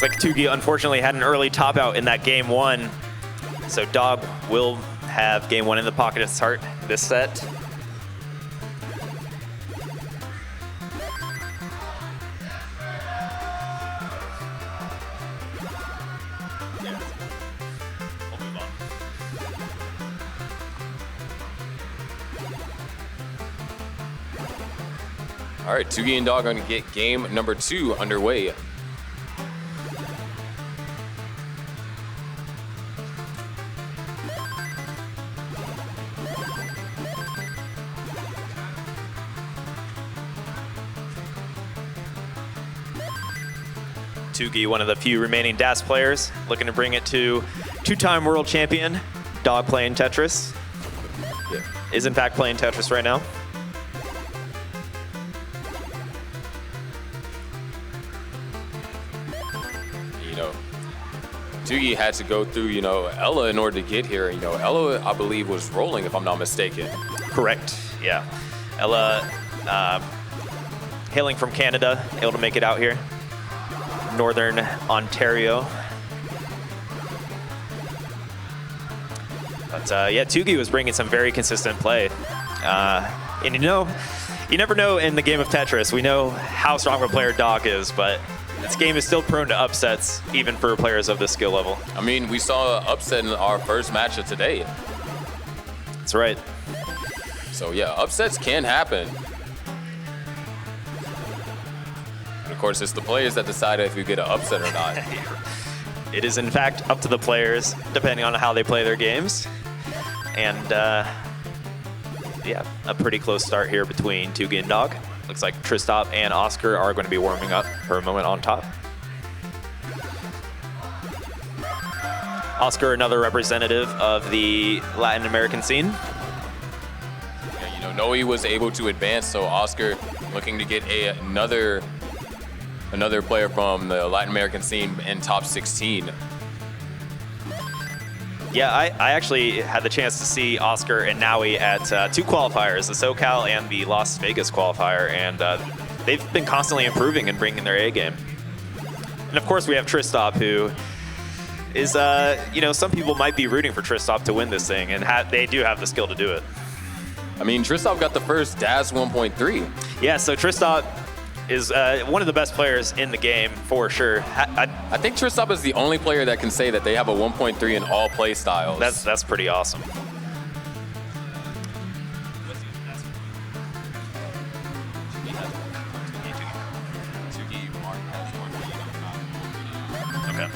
Looks like Toogie unfortunately had an early top out in that game one. So Dog will have game one in the pocket to start this set. All right, Toogie and Dog are going to get game number 2 underway. Toogie, one of the few remaining DAS players, looking to bring it to two-time world champion, Dog playing Tetris. Yeah. Is in fact playing Tetris right now. You know, Toogie had to go through, Ella in order to get here. Ella, I believe, was rolling, if I'm not mistaken. Correct, yeah. Ella, hailing from Canada, able to make it out here. Northern Ontario. But yeah, Toogie was bringing some very consistent play. And you never know in the game of Tetris. We know how strong of a player Dog is, but this game is still prone to upsets, even for players of this skill level. I mean, we saw an upset in our first match of today. That's right. So yeah, upsets can happen. And of course, it's the players that decide if you get an upset or not. It is in fact up to the players, depending on how they play their games. And yeah, a pretty close start here between Toogie and Dog. Looks like Tristop and Oscar are going to be warming up for a moment on top. Oscar, another representative of the Latin American scene. Yeah, Noe was able to advance, so Oscar looking to get another player from the Latin American scene in top 16. Yeah, I actually had the chance to see Oscar and Naui at 2 qualifiers, the SoCal and the Las Vegas qualifier, and they've been constantly improving and bringing their A game. And of course, we have Tristop, who is, some people might be rooting for Tristop to win this thing, and they do have the skill to do it. I mean, Tristop got the first DAS 1.3. Yeah, so Tristop is one of the best players in the game, for sure. I think Tristop is the only player that can say that they have a 1.3 in all play styles. That's pretty awesome. Okay.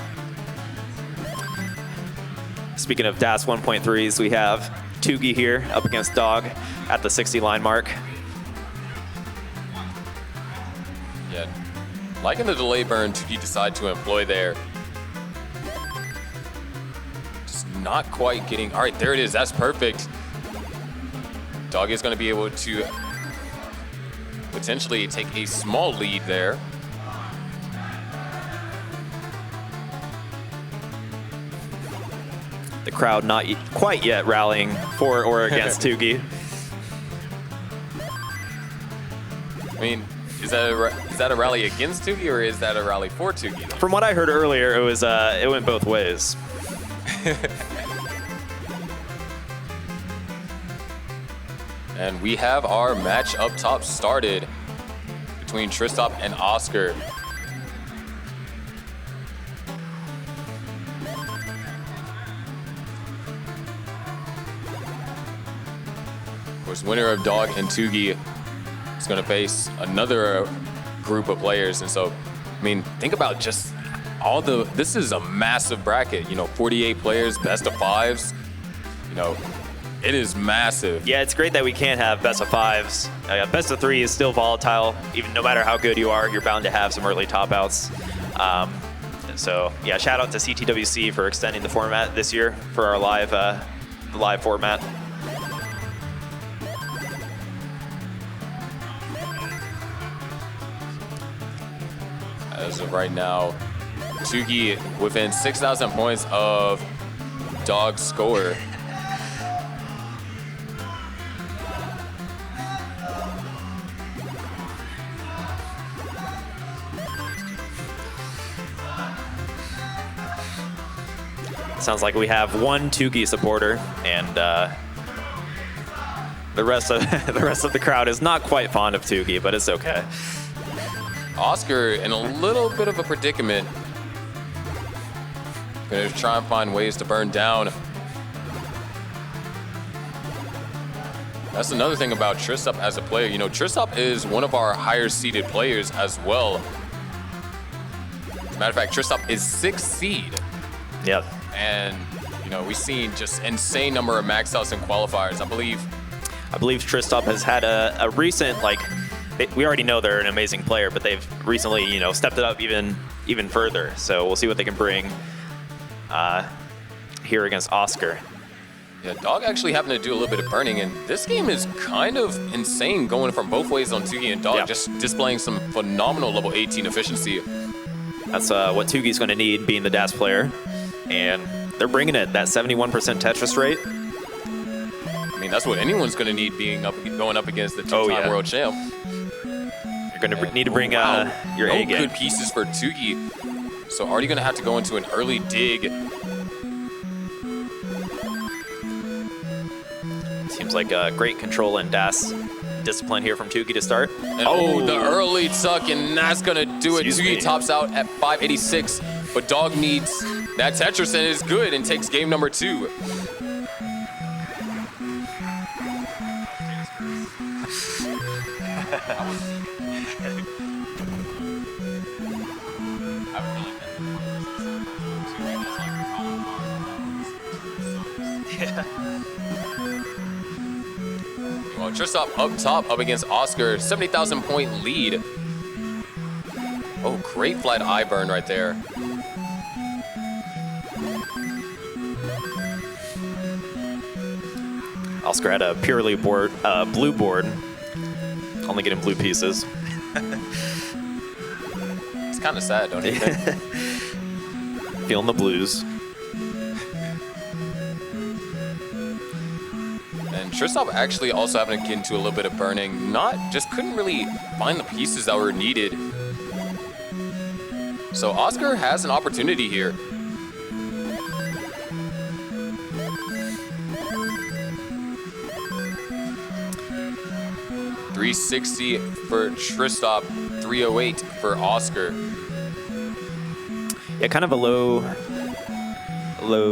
Speaking of DAS 1.3s, we have Toogie here up against Dog at the 60 line mark. Yeah, liking the delay burn Toogie decided to employ there. Just not quite getting, all right, there it is, that's perfect. Dog is gonna be able to potentially take a small lead there. The crowd not quite yet rallying for or against Toogie. I mean, is that a rally against Toogie or is that a rally for Toogie? From what I heard earlier, it went both ways. And we have our match up top started between Tristop and Oscar. Of course, winner of Dog and Toogie is going to face another group of players. And so, I mean, think about just this is a massive bracket, 48 players, best of 5s, it is massive. Yeah, it's great that we can't have best of 5s. Best of 3 is still volatile. Even no matter how good you are, you're bound to have some early top outs. So yeah, shout out to CTWC for extending the format this year for our live format. As of right now, Toogie within 6,000 points of Dog's score. Sounds like we have one Toogie supporter, and the rest of the crowd is not quite fond of Toogie, but it's okay. Oscar in a little bit of a predicament. Gonna try and find ways to burn down. That's another thing about Tristop as a player. You know, Tristop is one of our higher seeded players as well. As a matter of fact, Tristop is 6th seed. Yep. And, you know, we've seen just insane number of max outs and qualifiers. I believe Tristop has had a recent, like, we already know they're an amazing player, but they've recently, you know, stepped it up even further. So we'll see what they can bring here against Oscar. Yeah, Dog actually having to do a little bit of burning, and this game is kind of insane going from both ways on Toogie and Dog, just displaying some phenomenal level 18 efficiency. That's what Toogie's going to need, being the DAS player, and they're bringing it, that 71% Tetris rate. I mean, that's what anyone's going to need going up against the two-time world champ. You're going to need to bring your A game. Good pieces for Toogie. So already going to have to go into an early dig. Seems like great control and DAS discipline here from Toogie to start. And the early tuck, and that's going to do it. Toogie tops out at 586, but Dog needs that Tetris and is good and takes game number 2. Well, Tristop up top, up against Oscar, 70,000 point lead. Oh, great flat eye burn right there. Oscar had a purely blue board, only getting blue pieces. It's kind of sad, don't you think? Feeling the blues. And Tristop actually also having to get into a little bit of burning. Just couldn't really find the pieces that were needed. So Oscar has an opportunity here. $360 for Tristop, 308 for Oscar. Yeah, kind of a low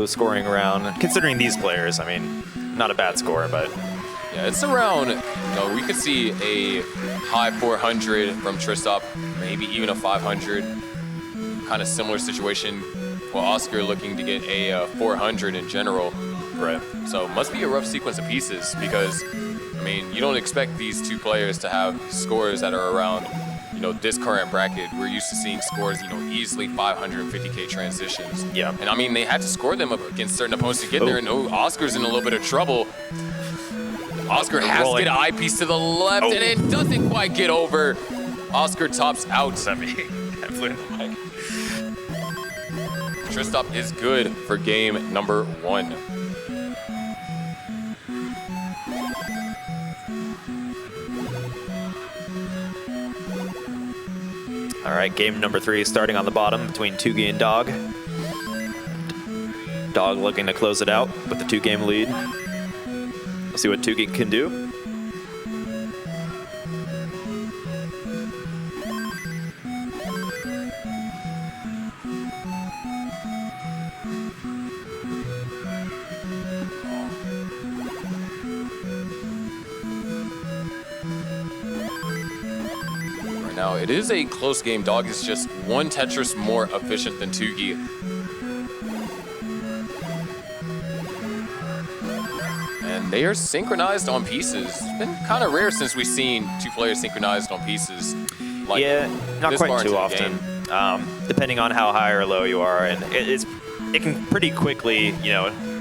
scoring round, considering these players. I mean, not a bad score, but yeah, it's around, we could see a high 400 from Tristop, maybe even a 500. Kind of similar situation. Well, Oscar looking to get a 400 in general. Right. So must be a rough sequence of pieces because, I mean, you don't expect these two players to have scores that are around, this current bracket. We're used to seeing scores, easily 550K transitions. Yeah. And I mean, they had to score them up against certain opponents to get there, and Oscar's in a little bit of trouble. Oscar has to get an eyepiece to the left, and it doesn't quite get over. Oscar tops out. Tristop is good for game number 1. All right, game number 3 starting on the bottom between Toogie and Dog. Dog looking to close it out with the 2-game lead. We'll see what Toogie can do. Now, it is a close game. Dog is just one Tetris more efficient than Toogie. And they are synchronized on pieces. It's been kind of rare since we've seen 2 players synchronized on pieces. Like yeah, not quite too often. Depending on how high or low you are, and it can pretty quickly,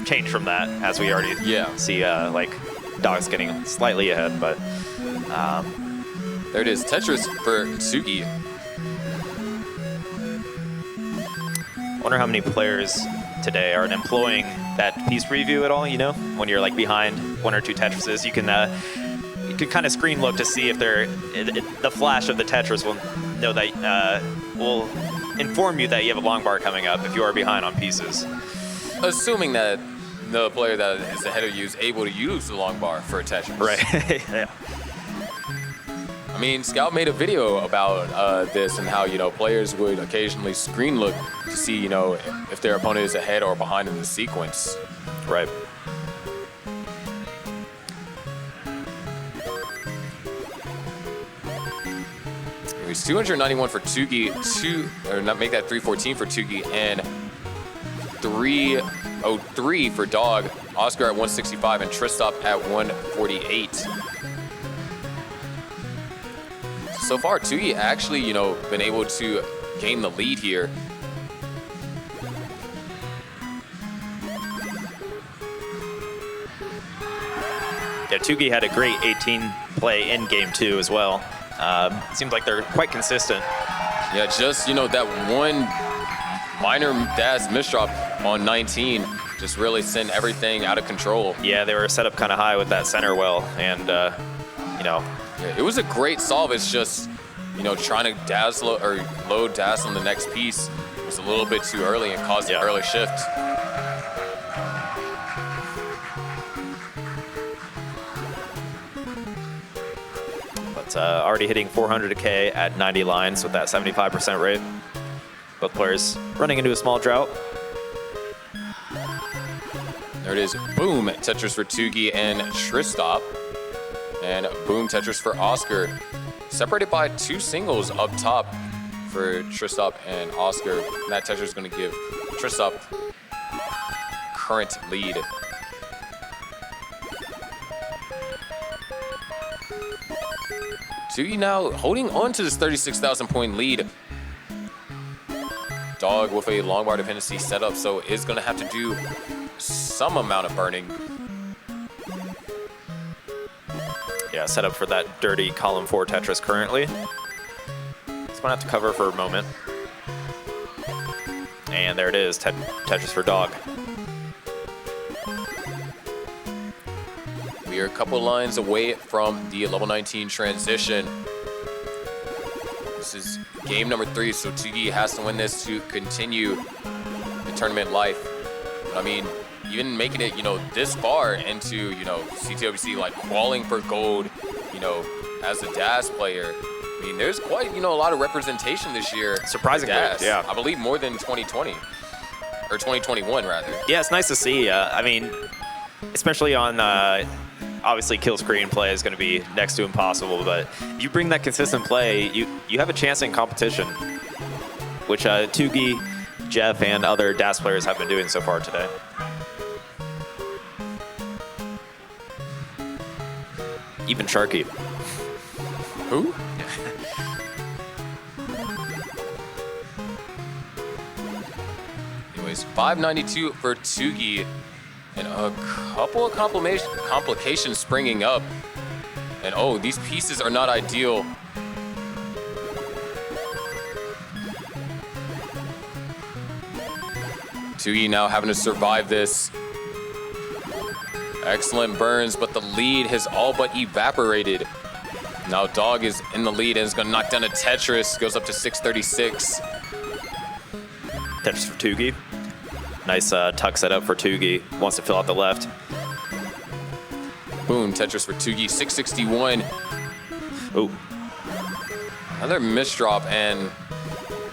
change from that, as we already see, like Dog's getting slightly ahead, but. There it is, Tetris for Toogie. Wonder how many players today are employing that piece preview at all, when you're like behind 1 or 2 Tetrises, you can kind of screen look to see if the flash of the Tetris will know that will inform you that you have a long bar coming up if you are behind on pieces. assuming that the player that is ahead of you is able to use the long bar for a Tetris. Right. Yeah. I mean, Scout made a video about this and how, players would occasionally screen look to see, if their opponent is ahead or behind in the sequence. Right. It was 291 for Toogie, make that 314 for Toogie, and 303 for Dog. Oscar at 165 and Tristop at 148. So far, Toogie actually, been able to gain the lead here. Yeah, Toogie had a great 18 play in game 2 as well. Seems like they're quite consistent. Yeah, just, that one minor dash misdrop on 19 just really sent everything out of control. Yeah, they were set up kind of high with that center well, and, Yeah, it was a great solve. It's just, trying to dazzle or load dazzle on the next piece was a little bit too early and caused an early shift. But already hitting 400K at 90 lines with that 75% rate. Both players running into a small drought. There it is. Boom, Tetris for Toogie and Tristop. And boom, Tetris for Oscar. Separated by 2 singles up top for Tristop and Oscar. And that Tetris is going to give Tristop current lead. Toogie now holding on to this 36,000 point lead. Dog with a long bar dependency setup, so is going to have to do some amount of burning. Yeah, set up for that dirty column 4 Tetris currently. He's gonna have to cover for a moment. And there it is, Tetris for Dog. We are a couple lines away from the level 19 transition. This is game number 3, so Toogie has to win this to continue the tournament life. But I mean, even making it, this far into, CTWC, like qualifying for gold, as a DAS player. I mean, there's quite, a lot of representation this year. Surprisingly, yeah. I believe more than 2020, or 2021 rather. Yeah, it's nice to see. I mean, especially on, obviously kill screen play is going to be next to impossible, but if you bring that consistent play, you have a chance in competition, which Toogie, Jeff, and other DAS players have been doing so far today. Even Sharky. Who? Anyways, 592 for Toogie, and a couple of complications springing up. And oh, these pieces are not ideal. Toogie now having to survive this. Excellent burns, but the lead has all but evaporated. Now Dog is in the lead and is going to knock down a Tetris. Goes up to 636. Tetris for Toogie. Nice tuck setup for Toogie. Wants to fill out the left. Boom, Tetris for Toogie, 661. Oh. Another misdrop, and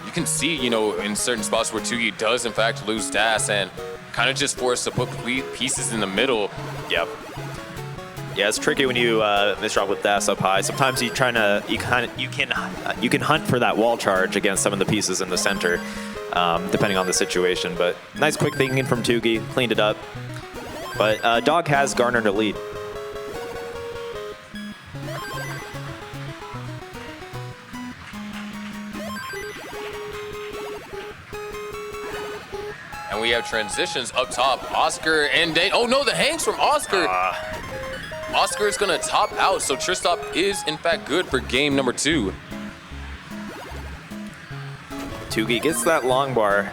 you can see, in certain spots where Toogie does in fact lose DAS and kind of just forced to put pieces in the middle. Yep. Yeah, it's tricky when you misdrop with DAS up high. Sometimes you can hunt for that wall charge against some of the pieces in the center, depending on the situation. But nice quick thinking from Toogie, cleaned it up. But Dog has garnered a lead. And we have transitions up top. Oscar and Dane. Oh no, the hangs from Oscar. Oscar is going to top out, so Tristop is in fact good for game number 2. Toogie gets that long bar,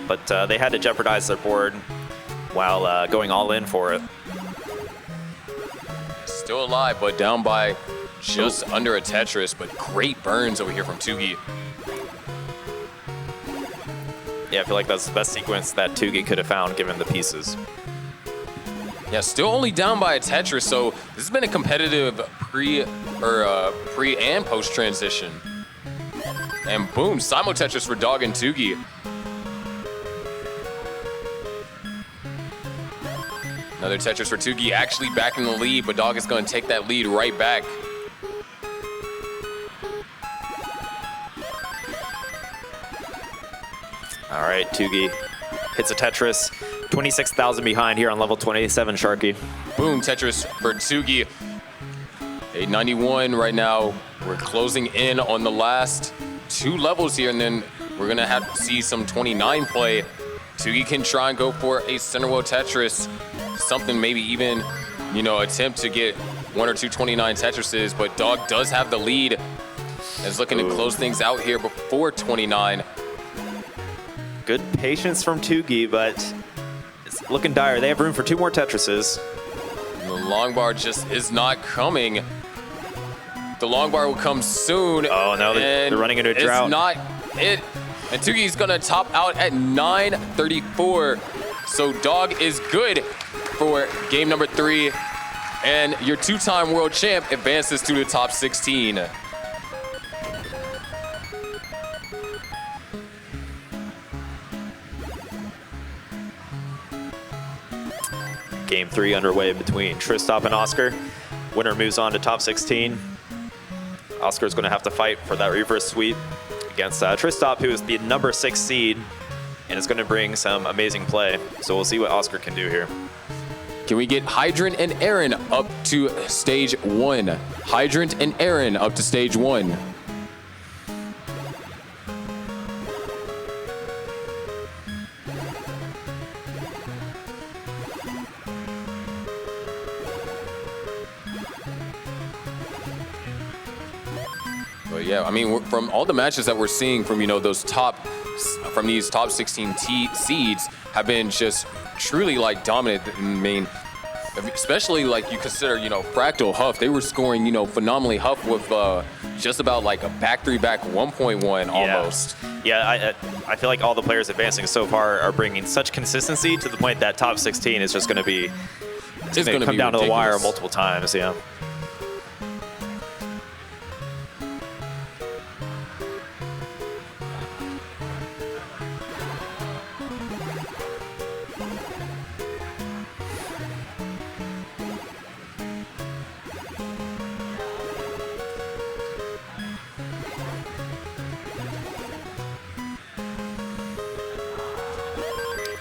but they had to jeopardize their board while going all in for it. Still alive, but down by just under a Tetris, but great burns over here from Toogie. Yeah, I feel like that's the best sequence that Toogie could have found given the pieces. Yeah, still only down by a Tetris, so this has been a competitive pre and post transition. And boom, simul Tetris for Dog and Toogie. Another Tetris for Toogie, actually back in the lead, but Dog is going to take that lead right back. All right, Toogie hits a Tetris. 26,000 behind here on level 27, Sharky. Boom, Tetris for Toogie. 891 right now. We're closing in on the last 2 levels here, and then we're gonna have to see some 29 play. Toogie can try and go for a center wheel Tetris, something maybe even, you know, attempt to get 1 or 2 29 Tetrises, but Dog does have the lead. Is looking to close things out here before 29. Good patience from Toogie, but it's looking dire. They have room for 2 more Tetrises. The long bar just is not coming. The long bar will come soon. Oh no, they're running into a drought. It's not it. And Toogie's gonna top out at 934. So Dog is good for game number 3. And your 2-time world champ advances to the top 16. Game 3 underway between Tristop and Oscar. Winner moves on to top 16. Oscar's going to have to fight for that reverse sweep against Tristop, who is the number 6 seed, and is going to bring some amazing play. So we'll see what Oscar can do here. Can we get Hydrant and Aaron up to stage 1? Hydrant and Aaron up to stage 1. But yeah, I mean, from all the matches that we're seeing from, you know, these top 16 seeds have been just truly like dominant. I mean, especially like you consider, you know, Fractal Huff, they were scoring, you know, phenomenally. Huff with just about like a back 3 back 1.1 almost. Yeah, I feel like all the players advancing so far are bringing such consistency to the point that top 16 is just going to be come down to the wire multiple times. Yeah.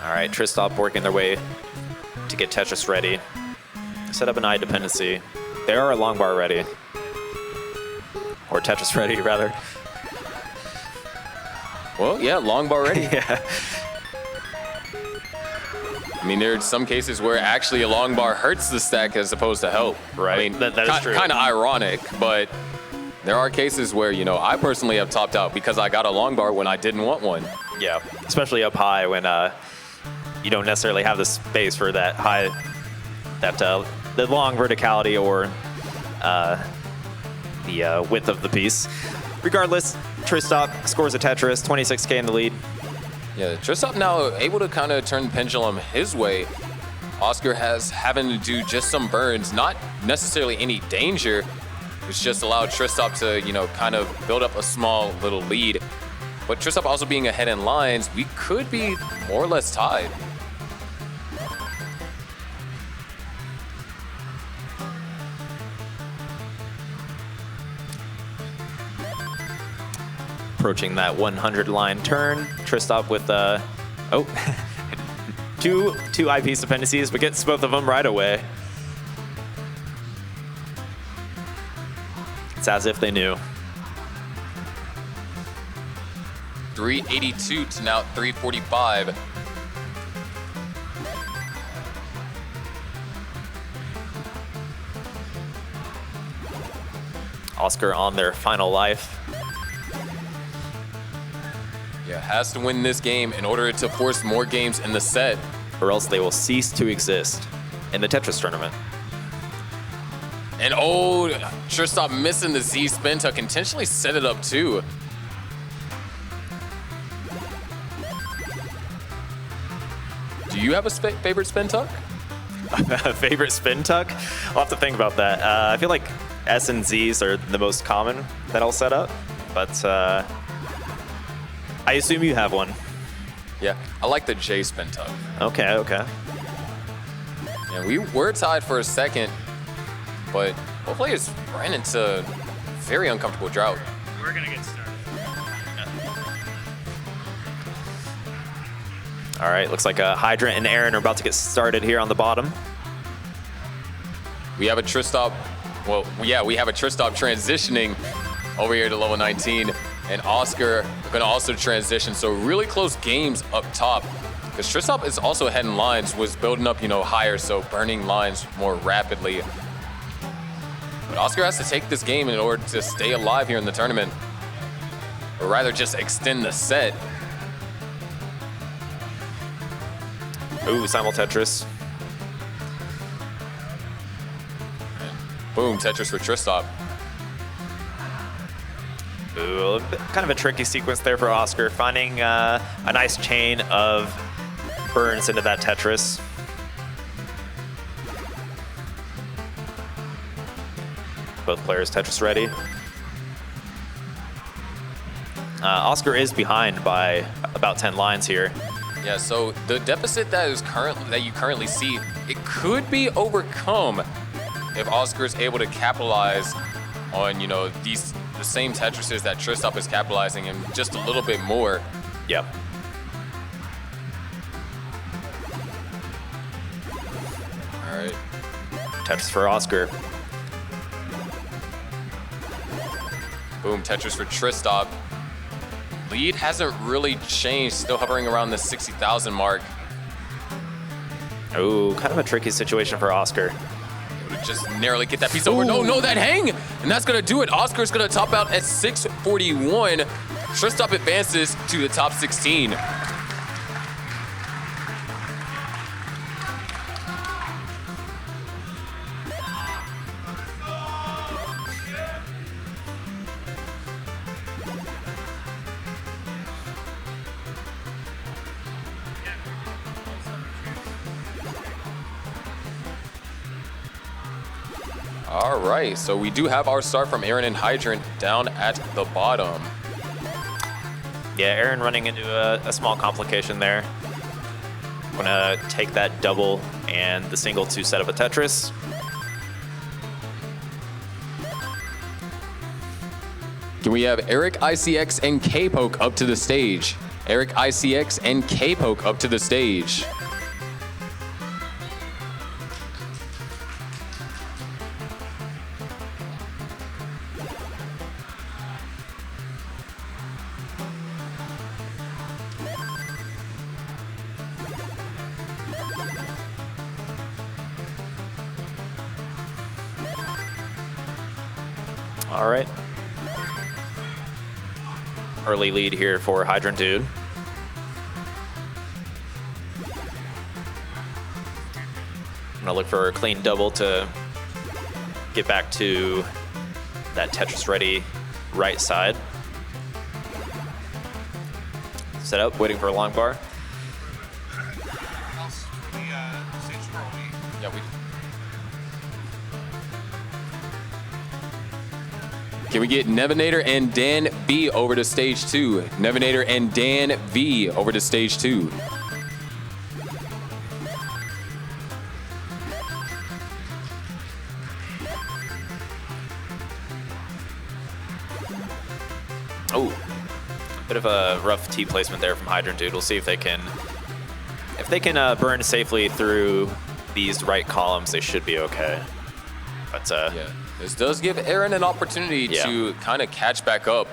All right, Tristop working their way to get Tetris ready. Set up an eye dependency. They are a long bar ready. Or Tetris ready, rather. Well, yeah, long bar ready. Yeah. I mean, there are some cases where actually a long bar hurts the stack as opposed to help. Right. I mean, that is true. Kind of ironic, but there are cases where, you know, I personally have topped out because I got a long bar when I didn't want one. Yeah, especially up high when you don't necessarily have the space for that high, the long verticality or the width of the piece. Regardless, Tristop scores a Tetris, 26K in the lead. Yeah, Tristop now able to kind of turn the pendulum his way. Oscar having to do just some burns, not necessarily any danger. It's just allowed Tristop to, you know, kind of build up a small little lead. But Tristop also being ahead in lines, we could be more or less tied. Approaching that 100 line turn. Tristop with two eyepiece dependencies, but gets both of them right away. It's as if they knew. 382 to now 345. Oscar on their final life. Yeah, has to win this game in order to force more games in the set. Or else they will cease to exist in the Tetris tournament. And Tristop missing the Z spin to intentionally set it up too. you have a favorite spin tuck? Favorite spin tuck? I'll have to think about that. I feel like S and Z's are the most common that I'll set up, but I assume you have one. Yeah, I like the J spin tuck. Okay, okay. And we were tied for a second, but both players ran into a very uncomfortable drought. We're gonna get started. All right, looks like Hydrant and Aaron are about to get started here on the bottom. We have a Tristop, well, yeah, we have a Tristop transitioning over here to level 19, and Oscar are gonna also transition, so really close games up top, because Tristop is also ahead in lines, was building up, you know, higher, so burning lines more rapidly. But Oscar has to take this game in order to stay alive here in the tournament, or rather just extend the set. Ooh, simul Tetris. Boom, Tetris for Tristop. Ooh, kind of a tricky sequence there for Oscar, finding a nice chain of burns into that Tetris. Both players Tetris ready. Oscar is behind by about 10 lines here. Yeah, so the deficit that you currently see, it could be overcome if Oscar is able to capitalize on, you know, the same Tetrises that Tristop is capitalizing and just a little bit more. Yep. All right. Tetris for Oscar. Boom, Tetris for Tristop. Lead hasn't really changed, still hovering around the 60,000 mark. Ooh, kind of a tricky situation for Oscar. Just narrowly get that piece over. No, that hang! And that's gonna do it. Oscar's gonna top out at 641. Tristop advances to the top 16. All right, so we do have our start from Aaron and Hydrant down at the bottom. Yeah, Aaron running into a small complication there. Gonna take that double and the single to set up a Tetris. Can we have Eric ICX and K-Poke up to the stage? Eric ICX and K-Poke up to the stage. All right. Early lead here for Hydrant Dude. I'm gonna look for a clean double to get back to that Tetris ready right side. Set up, waiting for a long bar. Yeah, Can we get Nevinator and Dan V over to stage 2? Nevinator and Dan V over to stage 2. Oh, a bit of a rough T placement there from Hydrant Dude. We'll see if they can burn safely through these right columns. They should be okay. But yeah, this does give Aaron an opportunity to kind of catch back up.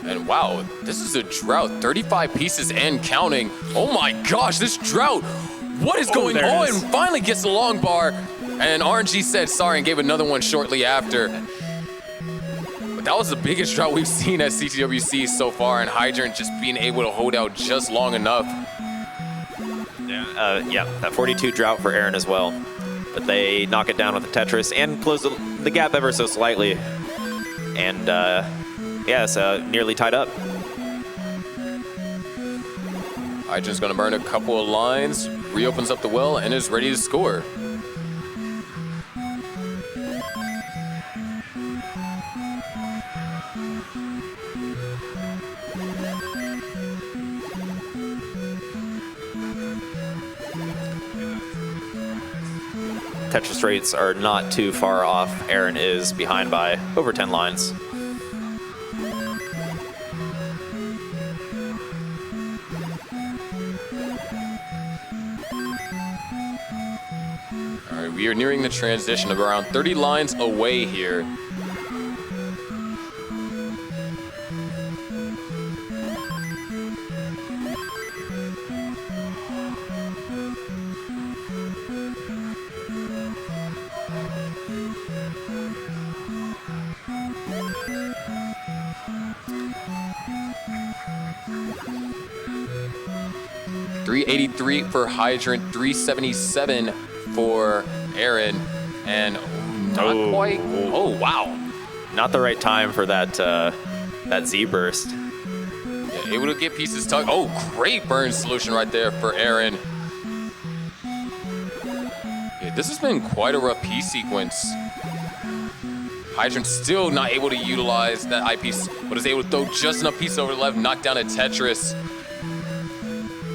And wow, this is a drought, 35 pieces and counting. Oh my gosh, this drought, what is going on? And finally gets the long bar, and RNG said sorry and gave another one shortly after. But that was the biggest drought we've seen at CTWC so far, and Hydrant just being able to hold out just long enough. Yeah, that 42 drought for Aaron as well. But they knock it down with the Tetris and close the gap ever so slightly. And yeah, it's nearly tied up. Hydrant's gonna burn a couple of lines, reopens up the well, and is ready to score. Tetris rates are not too far off. Aaron is behind by over 10 lines. All right, we are nearing the transition of around 30 lines away here. $383 for Hydrant, $377 for Aaron, and not quite. Oh wow! Not the right time for that that Z burst. Yeah, able to get pieces tucked. Oh, great burn solution right there for Aaron. Yeah, this has been quite a rough piece sequence. Hydrant still not able to utilize that eyepiece, but is able to throw just enough pieces over the left, knock down a Tetris.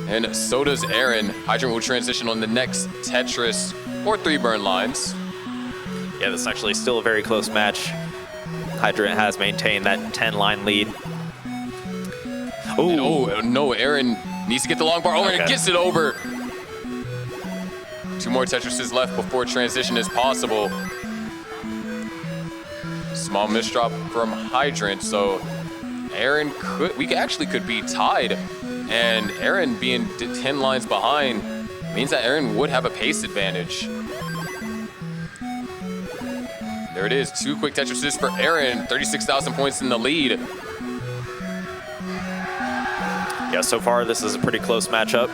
And so does Aaron. Hydrant will transition on the next Tetris or 3 burn lines. Yeah, this is actually still a very close match. Hydrant has maintained that 10-line lead. Ooh. Oh, no, Aaron needs to get the long bar over and gets it over. 2 more Tetrises left before transition is possible. Small misdrop from Hydrant, so Aaron could be tied. And Aaron being 10 lines behind means that Aaron would have a pace advantage. There it is, 2 quick Tetrises for Aaron, 36,000 points in the lead. Yeah, so far this is a pretty close matchup.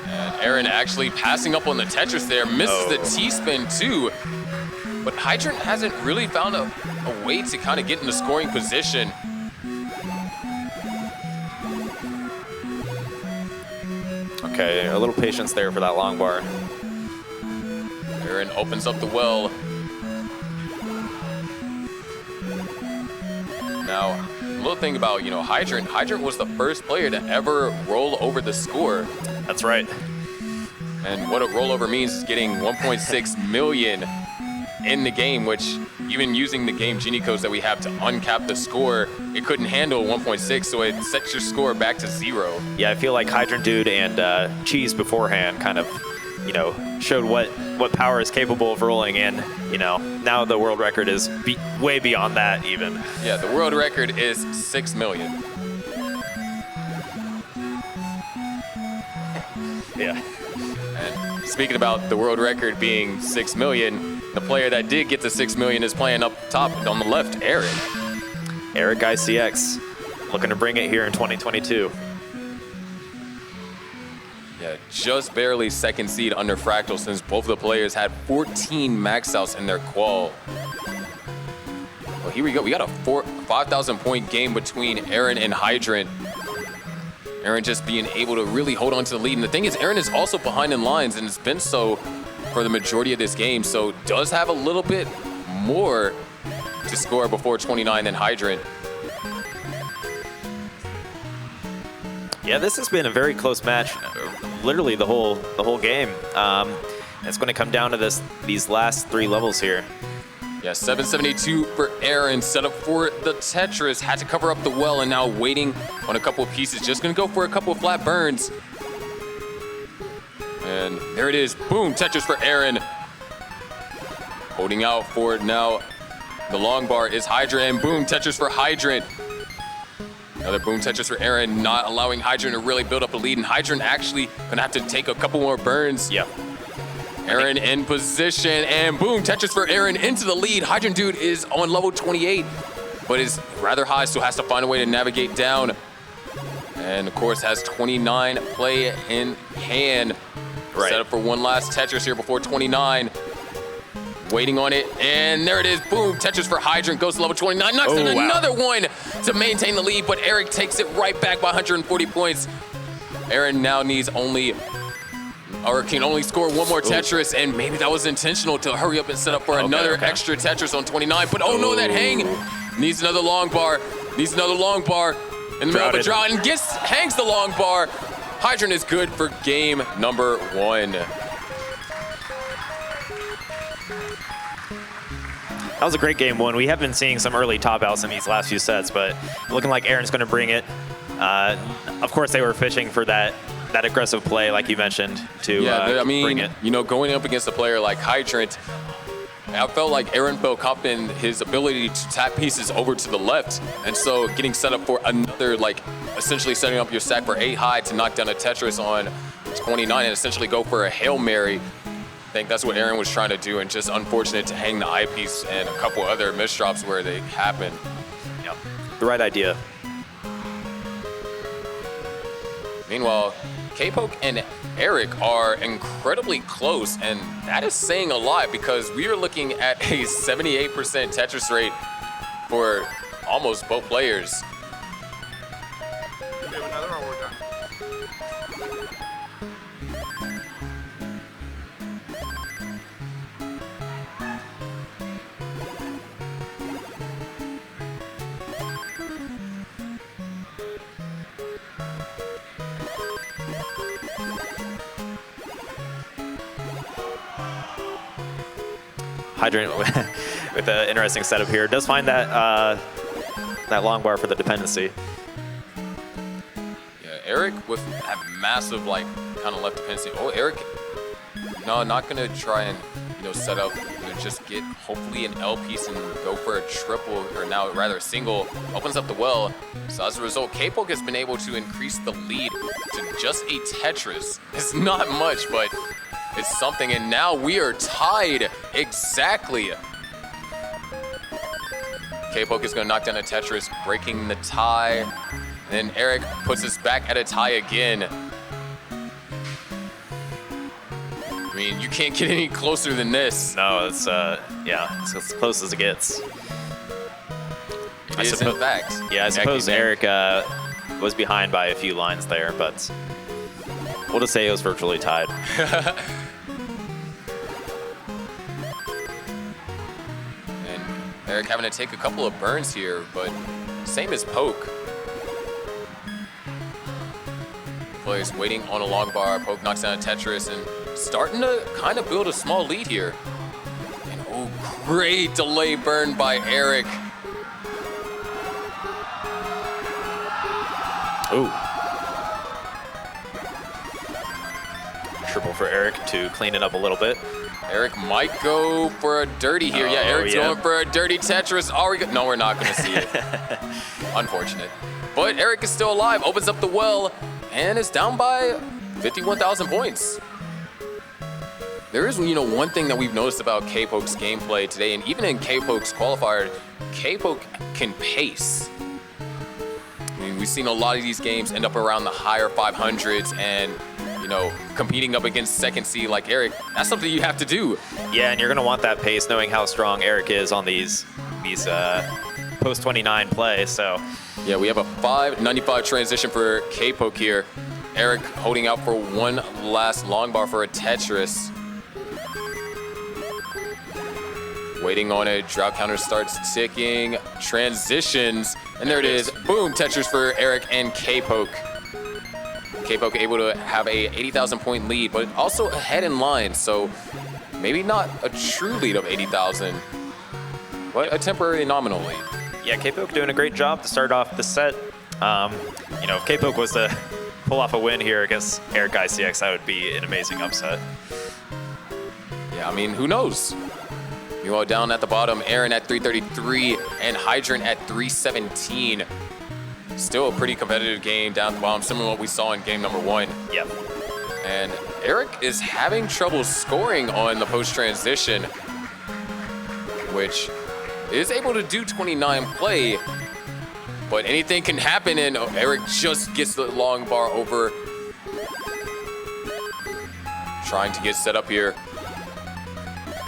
And Aaron actually passing up on the Tetris there, misses the T-spin too. But Hydrant hasn't really found a way to kind of get in the scoring position. Okay, a little patience there for that long bar. Aaron opens up the well. Now, a little thing about, Hydrant. Hydrant was the first player to ever roll over the score. That's right. And what a rollover means is getting 1.6 million in the game, which even using the game Genie codes that we have to uncap the score, it couldn't handle 1.6, so it sets your score back to 0. Yeah, I feel like Hydrant Dude and Cheese beforehand kind of, showed what power is capable of rolling in. Now the world record is way beyond that even. Yeah, the world record is 6 million. Yeah. And speaking about the world record being 6 million, the player that did get to 6 million is playing up top on the left, Eric. Eric ICX, looking to bring it here in 2022. Yeah, just barely second seed under Fractal since both of the players had 14 max outs in their qual. Well, here we go. We got a 5,000 point game between Aaron and Hydrant. Aaron just being able to really hold on to the lead. And the thing is, Aaron is also behind in lines, and it's been so for the majority of this game, so does have a little bit more to score before 29 than Hydrant. Yeah, this has been a very close match, literally the whole game. It's going to come down to these last 3 levels here. Yeah, 772 for Aaron, set up for the Tetris, had to cover up the well, and now waiting on a couple of pieces. Just gonna go for a couple of flat burns. And there it is, boom, Tetris for Aaron. Holding out for it now. The long bar is Hydrant, and boom, Tetris for Hydrant. Another boom Tetris for Aaron, not allowing Hydrant to really build up a lead, and Hydrant actually gonna have to take a couple more burns. Yep. Aaron in position, and boom, Tetris for Aaron into the lead. Hydrant Dude is on level 28, but is rather high, so has to find a way to navigate down. And of course has 29 play in hand. Right. Set up for one last Tetris here before 29. waiting on it, and there it is. Boom, Tetris for Hydrant goes to level 29, knocks in another one to maintain the lead, but Eric takes it right back by 140 points. Aaron now needs only, or can only score one more Tetris, and maybe that was intentional to hurry up and set up for another extra Tetris on 29, but oh no, that hang needs another long bar, in the middle of a drought, and hangs the long bar. Hydrant is good for game number 1. That was a great game 1. We have been seeing some early top outs in these last few sets, but looking like Aaron's going to bring it. Of course, they were fishing for that aggressive play, like you mentioned, to bring it. You know, going up against a player like Hydrant, I felt like Aaron felt confident in his ability to tap pieces over to the left, and so getting set up for another, like, essentially setting up your stack for 8 high to knock down a Tetris on 29 and essentially go for a Hail Mary. I think that's what Aaron was trying to do, and just unfortunate to hang the eyepiece and a couple other misdrops where they happened. Yep, the right idea. Meanwhile, K-Poke and Eric are incredibly close, and that is saying a lot because we are looking at a 78% Tetris rate for almost both players. Do we have another or we're done? Hydrant with an interesting setup here. Does find that long bar for the dependency. Yeah, Eric with that massive, like, kind of left dependency. Oh, Eric, no, not gonna try and, set up, just get hopefully an L piece and go for a triple, or now rather a single, opens up the well. So as a result, K-Poke has been able to increase the lead to just a Tetris. It's not much, but it's something, and now we are tied exactly. K-Poke is gonna knock down a Tetris, breaking the tie. And then Eric puts us back at a tie again. I mean, you can't get any closer than this. No, it's it's as close as it gets. It is, in fact. Yeah, I suppose Eric was behind by a few lines there, but we'll just say it was virtually tied. And Eric having to take a couple of burns here, but same as Poke. Players waiting on a long bar. Poke knocks down a Tetris and starting to kind of build a small lead here. And oh, great delay burn by Eric. Ooh. Triple for Eric to clean it up a little bit. Eric might go for a dirty here. Yeah, Eric's going for a dirty Tetris. No, we're not going to see it. Unfortunate. But Eric is still alive, opens up the well, and is down by 51,000 points. There is, one thing that we've noticed about K-Poke's gameplay today, and even in K-Poke's qualifier, K-Poke can pace. I mean, we've seen a lot of these games end up around the higher 500s, and competing up against second seed like Eric, that's something you have to do. Yeah, and you're gonna want that pace, knowing how strong Eric is on these post 29 play. So yeah, we have a 595 transition for K-Poke here. Eric holding out for one last long bar for a Tetris. Waiting on it, drought counter starts ticking, transitions, and there it is. Boom, Tetris for Eric and K-Poke. K-Poke able to have a 80,000 point lead, but also ahead in line, so maybe not a true lead of 80,000, but a temporary nominal lead. Yeah, K-Poke doing a great job to start off the set. If K-Poke was to pull off a win here against Eric ICX, that would be an amazing upset. Yeah, I mean, who knows? Meanwhile, down at the bottom, Aaron at 333 and Hydrant at 317. Still a pretty competitive game down at the bottom, similar to what we saw in game number 1. Yep. And Eric is having trouble scoring on the post-transition, which is able to do 29 play, but anything can happen, and Eric just gets the long bar over. Trying to get set up here.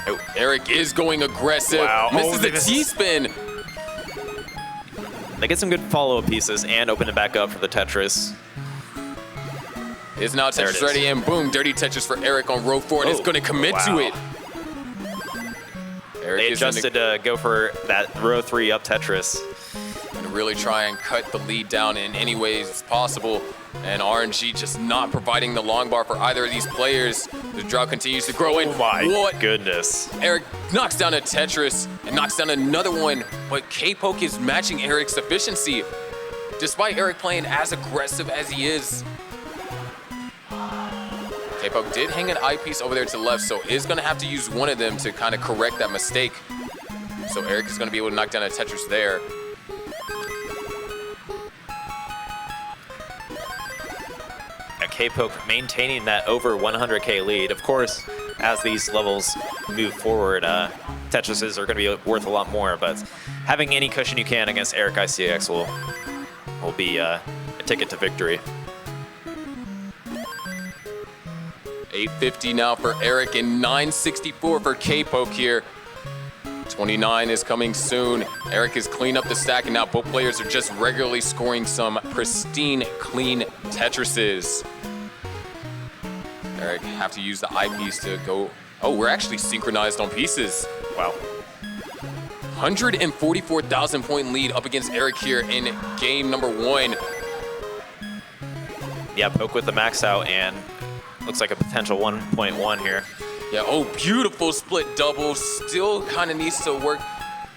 Oh, Eric is going aggressive. Wow. Misses the They T-spin. They get some good follow-up pieces and open it back up for the Tetris. Is now There it Tetris is. ready, and boom, dirty Tetris for Eric on row 4, and it's going to commit to it. Eric They is in adjusted to go for that row 3 up Tetris. and really try and cut the lead down in any ways possible. And RNG just not providing the long bar for either of these players. The drought continues to grow in. Oh my What? goodness. Eric knocks down a Tetris and knocks down another one, but K-Poke is matching Eric's efficiency. Despite Eric playing as aggressive as he is, K-Poke did hang an eyepiece over there to the left, so is gonna have to use one of them to kind of correct that mistake. So Eric is gonna be able to knock down a Tetris there. K-Poke maintaining that over 100K lead. Of course, as these levels move forward, Tetrises are going to be worth a lot more, but having any cushion you can against Eric ICX will be a ticket to victory. 850 now for Eric and 964 for K-Poke here. 29 is coming soon. Eric has cleaned up the stack, and now both players are just regularly scoring some pristine, clean Tetrises. Eric have to use the eyepiece to go. Oh, we're actually synchronized on pieces. Wow. 144,000 point lead up against Eric here in game number 1. Yeah, Poke with the max out, and looks like a potential 1.1 here. Yeah, oh, beautiful split double. Still kind of needs to work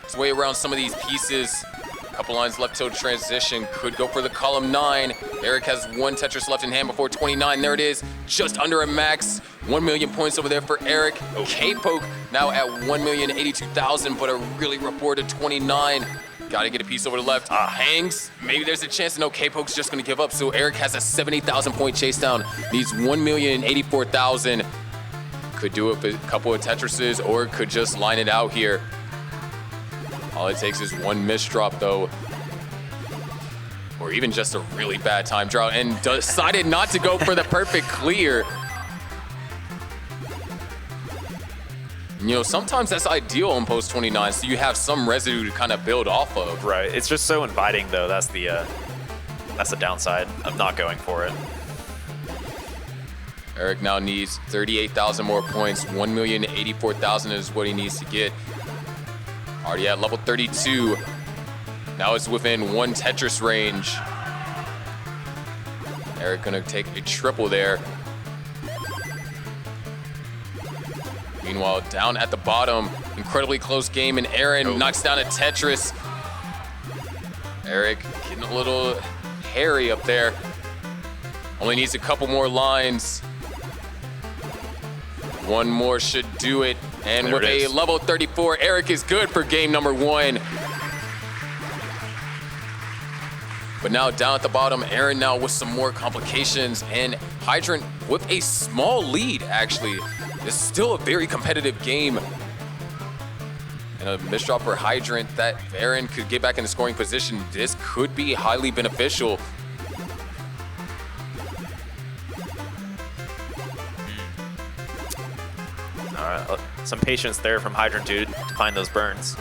his way around some of these pieces. Couple lines left till transition. Could go for the column 9. Eric has one Tetris left in hand before 29. There it is, just under a max. 1 million points over there for Eric. K-Poke now at 1,082,000, but a really reported 29. Gotta get a piece over the left. Hangs. Maybe there's a chance. No, K-Poke's just gonna give up. So Eric has a 70,000 point chase down. Needs 1,084,000. Could do it with a couple of Tetrises, or could just line it out here. All it takes is one miss drop, though, or even just a really bad time drought, and decided not to go for the perfect clear. You know, sometimes that's ideal on post 29, so you have some residue to kind of build off of. Right. It's just so inviting, though. That's the downside of not going for it. Eric now needs 38,000 more points. 1,084,000 is what he needs to get. Already at level 32. Now it's within one Tetris range. Eric gonna take a triple there. Meanwhile, down at the bottom, incredibly close game, and Aaron knocks down a Tetris. Eric getting a little hairy up there. Only needs a couple more lines. One more should do it. And There with it a is. level 34, Eric is good for game number 1. But now down at the bottom, Aaron now with some more complications, and Hydrant with a small lead, actually. It's still a very competitive game. And a misdrop for Hydrant that Aaron could get back in the scoring position. This could be highly beneficial. Some patience there from Hydrant Dude to find those burns.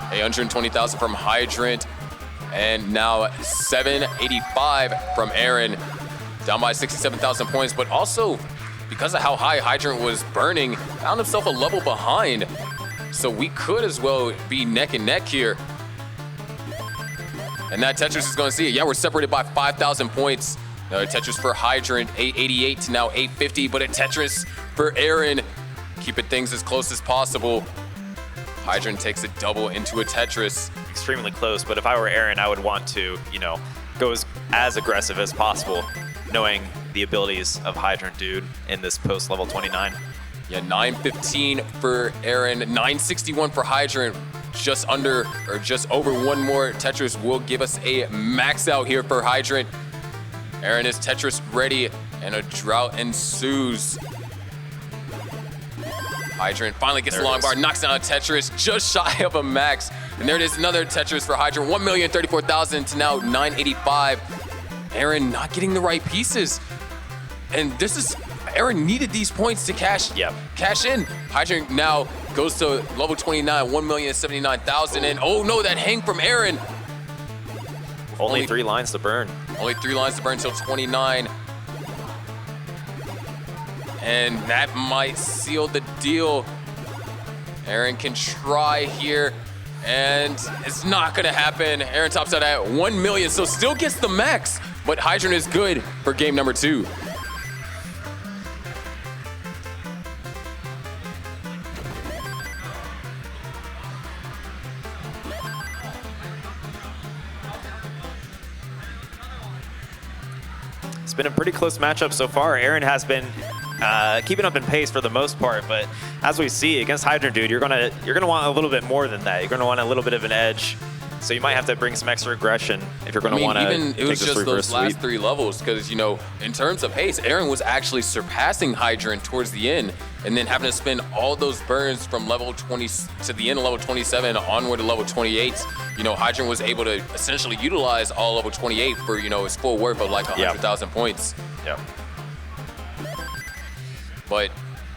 120,000 from Hydrant, and now 785 from Aaron, down by 67,000 points, but also because of how high Hydrant was burning, found himself a level behind. So we could as well be neck and neck here. And that Tetris is going to see it. Yeah, we're separated by 5,000 points. Another Tetris for Hydrant, 888 to now 850, but a Tetris for Aaron. Keeping things as close as possible. Hydrant takes a double into a Tetris. Extremely close, but if I were Aaron, I would want to, go as aggressive as possible, knowing the abilities of Hydrant Dude in this post level 29. Yeah, 915 for Aaron, 961 for Hydrant. Just under, or just over one more Tetris will give us a max out here for Hydrant. Aaron is Tetris ready, and a drought ensues. Hydrant finally gets the long bar, knocks down a Tetris just shy of a max. And there it is, another Tetris for Hydrant, 1,034,000 to now 985. Aaron not getting the right pieces. And this is, Aaron needed these points to cash in. Hydrant now goes to level 29, 1,079,000. And oh no, that hang from Aaron. Only 3 lines to burn. Only 3 lines to burn until 29. And that might seal the deal. Aaron can try here, and it's not gonna happen. Aaron tops out at 1 million, so still gets the max, but Hydrant is good for game number 2. It's been a pretty close matchup so far. Aaron has been keeping up in pace for the most part, but as we see against Hydrant, dude, you're gonna want a little bit more than that. You're gonna want a little bit of an edge, so you might have to bring some extra aggression if you're gonna want to. Even it was just those last 3 levels, because in terms of pace, Aaron was actually surpassing Hydrant towards the end, and then having to spend all those burns from level 20 to the end of level 27 onward to level 28. Hydrant was able to essentially utilize all level 28 for his full worth of like 100,000 points. Yeah. But,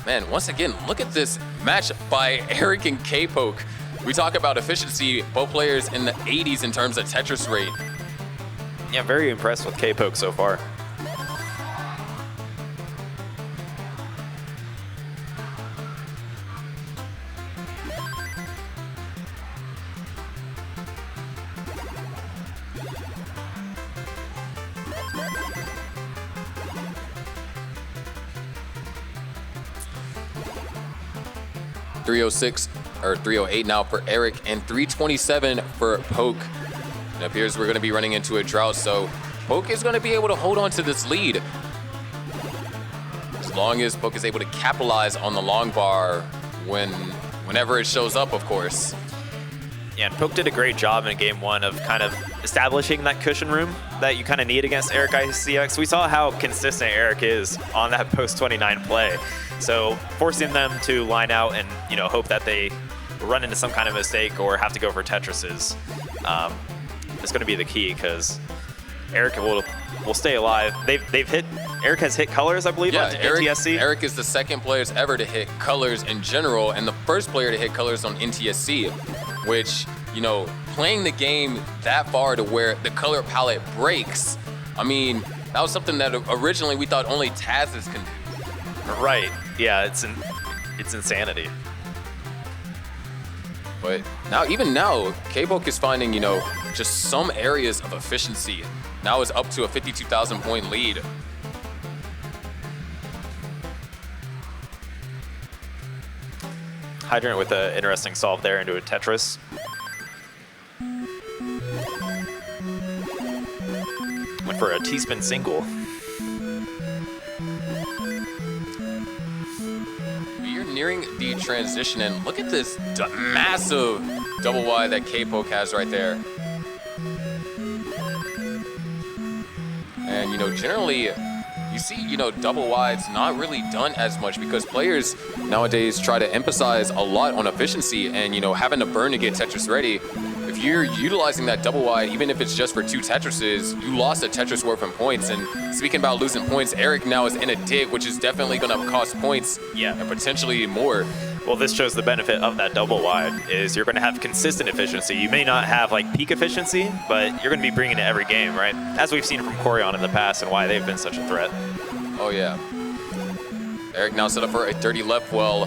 man, once again, look at this match by Eric and K-Poke. We talk about efficiency, both players in the 80s in terms of Tetris rate. Yeah, very impressed with K-Poke so far. .306 or 308 now for Eric, and 327 for Poke. It appears we're going to be running into a drought, so Poke is going to be able to hold on to this lead. As long as Poke is able to capitalize on the long bar whenever it shows up, of course. Yeah, and Poke did a great job in game 1 of kind of establishing that cushion room that you kind of need against Eric ICX. We saw how consistent Eric is on that post-29 play. So forcing them to line out and hope that they run into some kind of mistake or have to go for Tetrises is going to be the key, because Eric will stay alive. Eric has hit colors, I believe, on NTSC. Eric is the 2nd player ever to hit colors in general, and the 1st player to hit colors on NTSC, which, playing the game that far to where the color palette breaks, I mean, that was something that originally we thought only Taz's can do. Right. Yeah, it's insanity. But even now, K-Poke is finding, just some areas of efficiency. Now is up to a 52,000 point lead. Hydrant with an interesting solve there into a Tetris. Went for a T-spin single. Nearing the transition, and look at this massive double Y that K-Poke has right there. And generally you see double Y's not really done as much because players nowadays try to emphasize a lot on efficiency and having to burn to get Tetris ready. If you're utilizing that double Y, even if it's just for 2 Tetrises, you lost a Tetris worth in points. And speaking about losing points, Eric now is in a dig, which is definitely going to cost points, and potentially more. Well, this shows the benefit of that double Y is you're going to have consistent efficiency. You may not have like peak efficiency, but you're going to be bringing it every game, right? As we've seen from Corion in the past and why they've been such a threat. Oh yeah. Eric now set up for a 30 left well.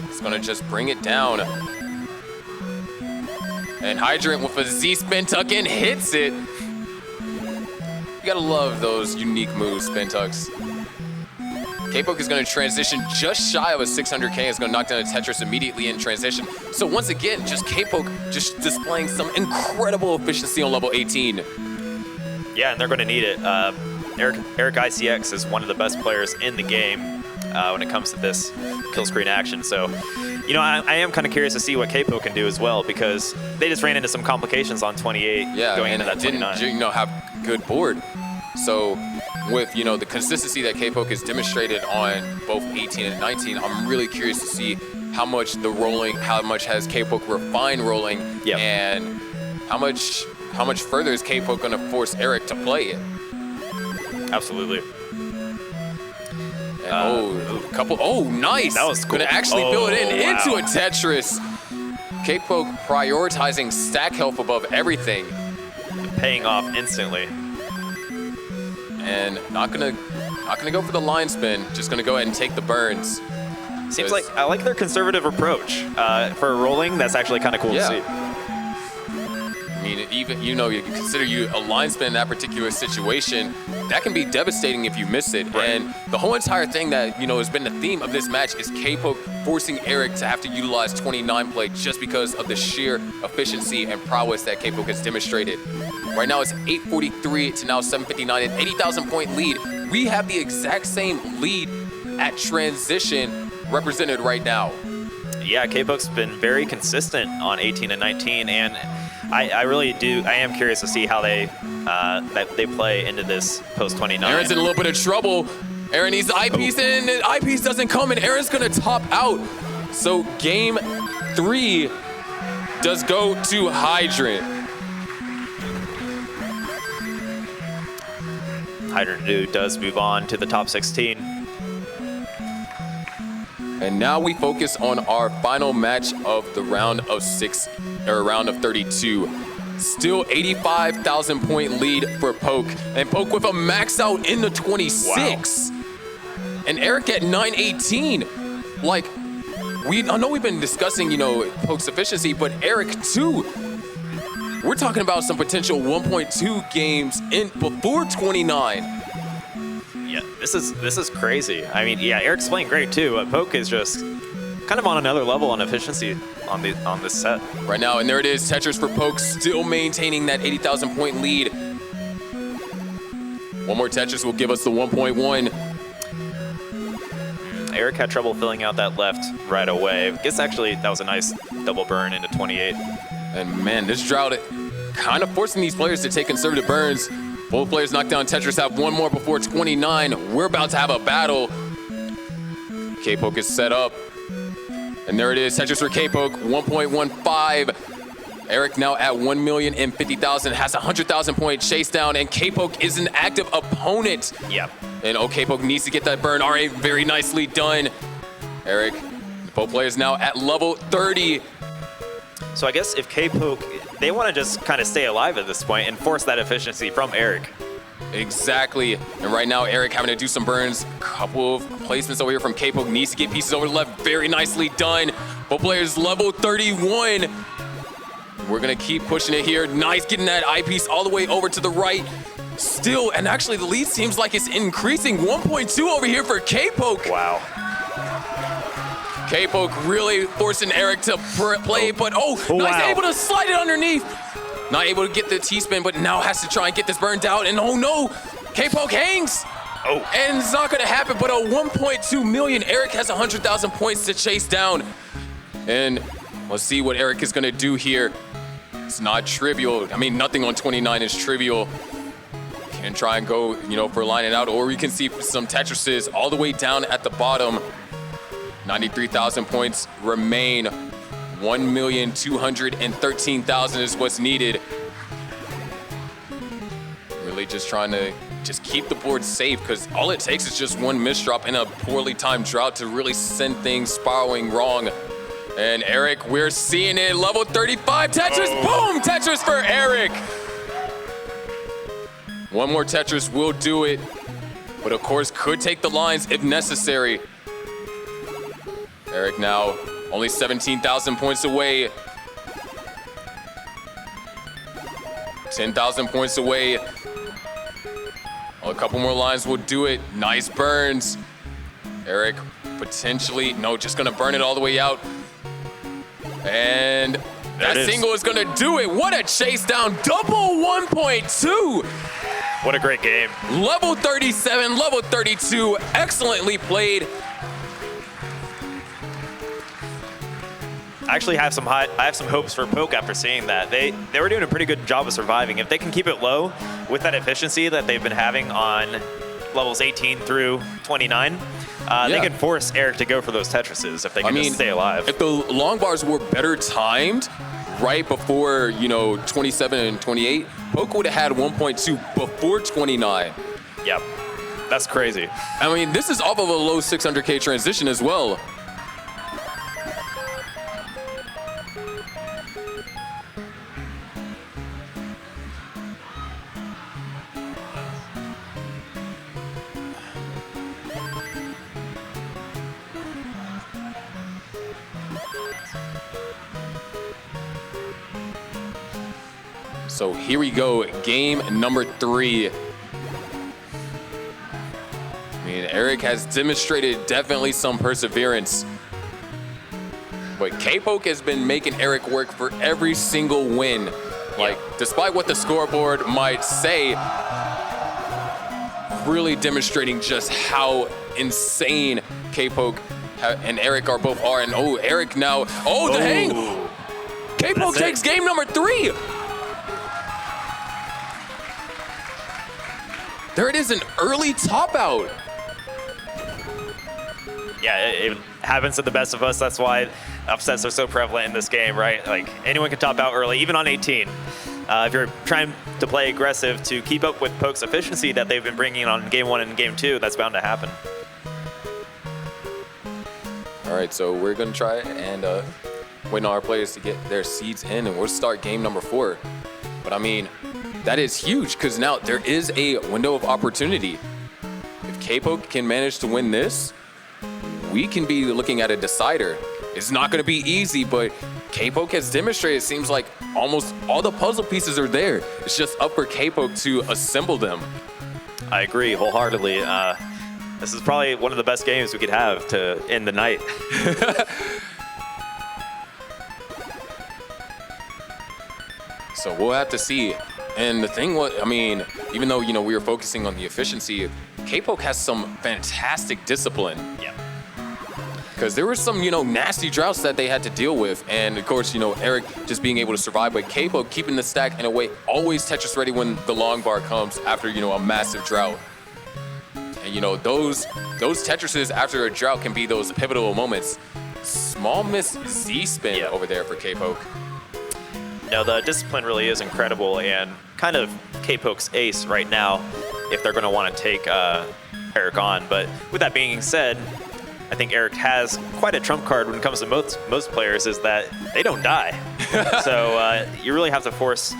He's going to just bring it down. And Hydrant with a Z spin tuck in hits it. You gotta love those unique moves, spin tucks. K-Poke is gonna transition just shy of a 600K. Is gonna knock down a Tetris immediately in transition. So once again, just K-Poke just displaying some incredible efficiency on level 18. Yeah, and they're gonna need it. Eric ICX is one of the best players in the game when it comes to this kill screen action. So, I am kind of curious to see what K-Poke can do as well, because they just ran into some complications on 28 going into that 29. Didn't have good board. So with the consistency that K-Poke has demonstrated on both 18 and 19, I'm really curious to see how much has K-Poke refined rolling, and how much further is K-Poke going to force Eric to play it. Absolutely. Nice. That was cool. Gonna actually fill it in wow. into a Tetris. K-Poke prioritizing stack health above everything. Paying off instantly. And not gonna go for the line spin. Just gonna go ahead and take the burns. Seems like I like their conservative approach for rolling. That's actually kind of cool to see. I mean, even you consider a line spin in that particular situation, that can be devastating if you miss it. Right. And the whole entire thing that has been the theme of this match is K-Poke forcing Eric to have to utilize 29 play just because of the sheer efficiency and prowess that K-Poke has demonstrated. Right now it's 843 to now 759, an 80,000 point lead. We have the exact same lead at transition represented right now. Yeah, K-Poke's been very consistent on 18 and 19, and I really do. I am curious to see how they play into this post 29. Aaron's in a little bit of trouble. Aaron needs the eyepiece, and the eyepiece doesn't come, and Aaron's gonna top out. So game 3 does go to Hydrant. Hydrant does move on to the top 16. And now we focus on our final match of the round of 32. Still 85,000 point lead for Poke, and Poke with a max out in the 26. Wow. And Eric at 918. Like, I know we've been discussing, Poke's efficiency, but Eric too. We're talking about some potential 1.2 games in before 29. Yeah, this is crazy. I mean, yeah, Eric's playing great too. Poke is just kind of on another level on efficiency on this set right now. And there it is, Tetris for Poke, still maintaining that 80,000 point lead. One more Tetris will give us the 1.1. Eric had trouble filling out that left right away. I guess actually that was a nice double burn into 28. And man, this drought kind of forcing these players to take conservative burns. Both players knocked down Tetris, have one more before 29. We're about to have a battle. K-Poke is set up. And there it is, Tetris for K-Poke, 1.15. Eric now at 1,050,000, has a 100,000 point chase down, and K-Poke is an active opponent. Yep. And K-Poke needs to get that burn. All right, very nicely done. Eric, both players now at level 30. So I guess if K-Poke, they want to just kind of stay alive at this point and force that efficiency from Eric. Exactly. And right now, Eric having to do some burns. Couple of placements over here from K-Poke. Needs to get pieces over the left. Very nicely done. Both players level 31. We're going to keep pushing it here. Nice getting that eyepiece all the way over to the right. Still, and actually the lead seems like it's increasing. 1.2 over here for K-Poke. Wow. K-Poke really forcing Eric to play, but nice, wow. Able to slide it underneath. Not able to get the T-spin, but now has to try and get this burned out, and oh no, K-Poke hangs. And it's not gonna happen, but a 1.2 million. Eric has 100,000 points to chase down. And let's see what Eric is gonna do here. It's not trivial. I mean, nothing on 29 is trivial. Can try and go, for lining out, or we can see some Tetrises all the way down at the bottom. 93,000 points remain. 1,213,000 is what's needed. Really just trying to keep the board safe, because all it takes is just one misdrop in a poorly timed drought to really send things spiraling wrong. And Eric, we're seeing it. Level 35 Tetris. Boom! Tetris for Eric. One more Tetris will do it, but of course could take the lines if necessary. Eric now only 17,000 points away. 10,000 points away. A couple more lines will do it. Nice burns. Eric potentially, just gonna burn it all the way out. And that single is gonna do it. What a chase down, double 1.2. What a great game. Level 37, level 32, excellently played. I actually have some hopes for Poke after seeing that. They were doing a pretty good job of surviving. If they can keep it low with that efficiency that they've been having on levels 18 through 29, they can force Eric to go for those Tetrises if they can just stay alive. If the long bars were better timed right before 27 and 28, Poke would have had 1.2 before 29. Yep. That's crazy. I mean, this is off of a low 600K transition as well. So here we go, game number 3. I mean, Eric has demonstrated definitely some perseverance, but K-Poke has been making Eric work for every single win. Like, despite what the scoreboard might say, really demonstrating just how insane K-Poke and Eric are both are. And oh, Eric now, oh, the hang! K-Poke takes game number 3. There it is, an early top out. Yeah, it happens to the best of us. That's why upsets are so prevalent in this game, right? Like, anyone can top out early, even on 18. If you're trying to play aggressive to keep up with Poke's efficiency that they've been bringing on game 1 and game 2, that's bound to happen. All right, so we're gonna try and wait on our players to get their seeds in, and we'll start game number 4. But I mean, that is huge, because now there is a window of opportunity. If K-Poke can manage to win this, we can be looking at a decider. It's not gonna be easy, but K-Poke has demonstrated, it seems like almost all the puzzle pieces are there. It's just up for K-Poke to assemble them. I agree wholeheartedly. This is probably one of the best games we could have to end the night. So we'll have to see. And the thing was, I mean, even though, you know, we were focusing on the efficiency, K-Poke has some fantastic discipline. Yeah. Because there were some, you know, nasty droughts that they had to deal with. And of course, you know, Eric just being able to survive, but K-Poke keeping the stack in a way, always Tetris ready when the long bar comes after, you know, a massive drought. And, you know, those Tetrises after a drought can be those pivotal moments. Small miss Z-spin over there for K-Poke. No, the discipline really is incredible and kind of K-Poke's ace right now if they're going to want to take Eric on. But with that being said, I think Eric has quite a trump card when it comes to most players, is that they don't die. So you really have to force